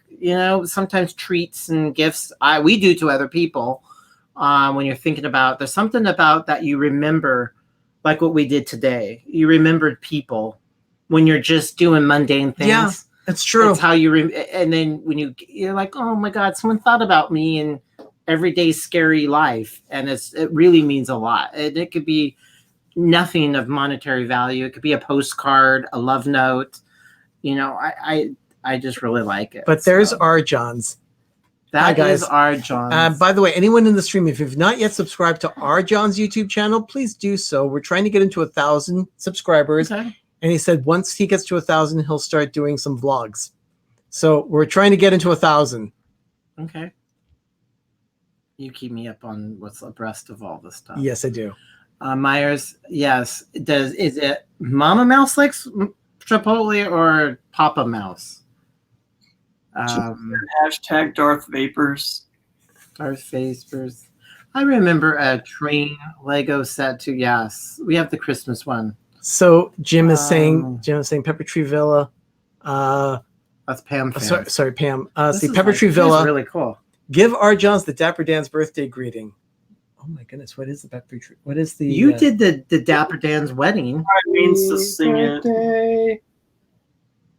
sometimes treats and gifts we do to other people. When you're thinking about, there's something about that you remember, like what we did today. You remembered people when you're just doing mundane things. Yeah, it's true. It's how you and then when you're like, oh my God, someone thought about me in everyday scary life, and it really means a lot. And it could be nothing of monetary value. It could be a postcard, a love note. I just really like it. But there's R. Johns. That is R. Johns. By the way, anyone in the stream, if you've not yet subscribed to R. Johns' YouTube channel, please do so. We're trying to get into 1,000 subscribers. Okay. And he said once he gets to 1,000, he'll start doing some vlogs. So we're trying to get into 1,000. Okay. You keep me up on what's abreast of all this stuff. Yes, I do. Myers, yes. Is it Mama Mouse likes Chipotle or Papa Mouse? Hashtag Darth Vapors. Darth Vapors. I remember a train Lego set too. Yes, we have the Christmas one. So Jim is saying Pepper Tree Villa. That's Pam. Sorry, Pam. See, Pepper Tree Villa. Really cool. Give R. Johns the Dapper Dan's birthday greeting. Oh my goodness, what is the Pepper Tree? What is the? You did the Dapper Dan's wedding. It means to sing it.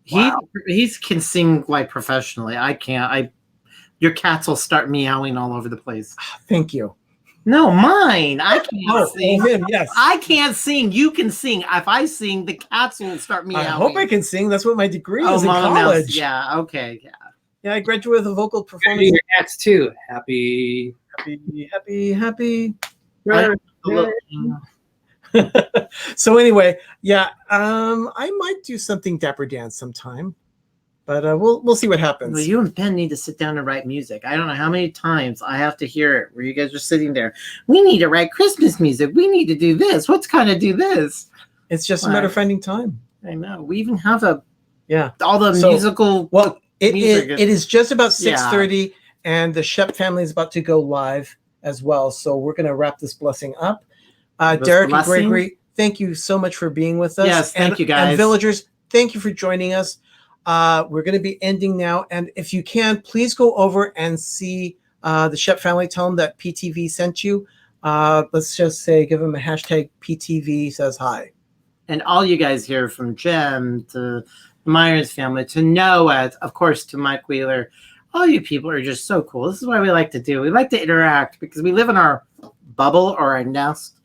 He can sing like professionally. I can't. Your cats will start meowing all over the place. Thank you. No, mine. I can't sing. Him, yes. I can't sing. You can sing. If I sing, the cats will start meowing. I hope I can sing. That's what my degree is in college. Mouse. Yeah. Okay. Yeah. Yeah, I graduated with a vocal performance. Your cats too. Happy. Happy. So anyway, yeah, I might do something Dapper Dance sometime, but we'll see what happens. Well, you and Ben need to sit down and write music. I don't know how many times I have to hear it where you guys are sitting there. We need to write Christmas music. We need to do this. What's kind of do this? It's just a matter of finding time. I know. We even have all the So, musical. Well, it music is just about 6:30, and the Shep family is about to go live as well. So we're going to wrap this blessing up. Derick and Greggory, thank you so much for being with us. Yes, thank you, guys. And villagers, thank you for joining us. We're going to be ending now. And if you can, please go over and see the Shep family. Tell them that PTV sent you. Let's just say, give them a hashtag PTV says hi. And all you guys here, from Jem to the Myers family to Noah, of course, to Mike Wheeler, all you people are just so cool. This is why we like to do. We like to interact because we live in our bubble or our nest.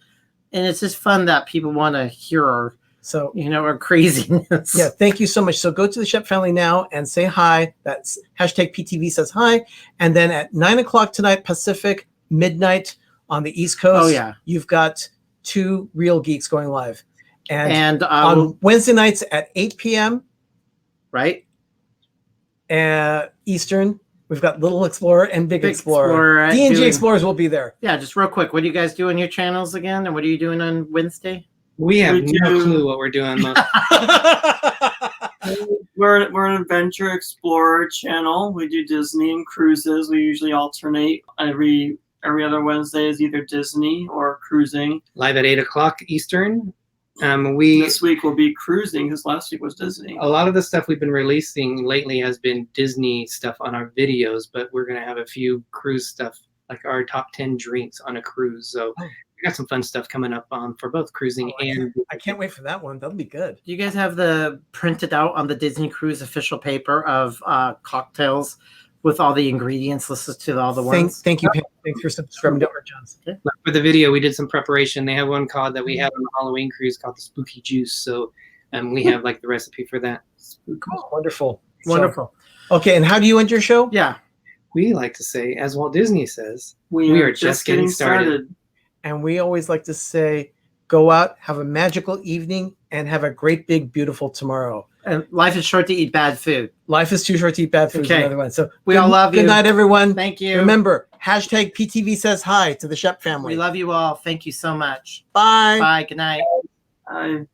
And it's just fun that people want to hear our craziness. Yeah, thank you so much. So go to the Shep family now and say hi. That's hashtag PTV says hi. And then at 9 o'clock tonight, Pacific, midnight on the East Coast, you've got 2 Real Geeks going live. And on Wednesday nights at 8 p.m. Right? Eastern, we've got Little Explorer and Big Explorer. D&G Explorers will be there. Yeah, just real quick. What do you guys do on your channels again? And what are you doing on Wednesday? We have no clue what we're doing. We're an adventure explorer channel. We do Disney and cruises. We usually alternate. Every other Wednesday is either Disney or cruising. Live at 8 o'clock Eastern. This week will be cruising because last week was Disney. A lot of the stuff we've been releasing lately has been Disney stuff on our videos, but we're going to have a few cruise stuff, like our top 10 drinks on a cruise. So we got some fun stuff coming up for both cruising and... I can't wait for that one. That'll be good. Do you guys have the printed out on the Disney Cruise official paper of cocktails with all the ingredients listed to all the ones? Thank you, Pam. Thanks for subscribing to our Johns. Okay. For the video, we did some preparation. They have one cod that we have on the Halloween cruise called the Spooky Juice. So we have like the recipe for that. Cool. Wonderful. Wonderful. Okay, and how do you end your show? Yeah. We like to say, as Walt Disney says, we are just getting started. And we always like to say, go out, have a magical evening, and have a great, big, beautiful tomorrow. And life is short to eat bad food. Life is too short to eat bad food. Okay. Another one. So we all love you. Good night, everyone. Thank you. Remember, hashtag PTV says hi to the Shep family. We love you all. Thank you so much. Bye. Bye. Good night. Bye.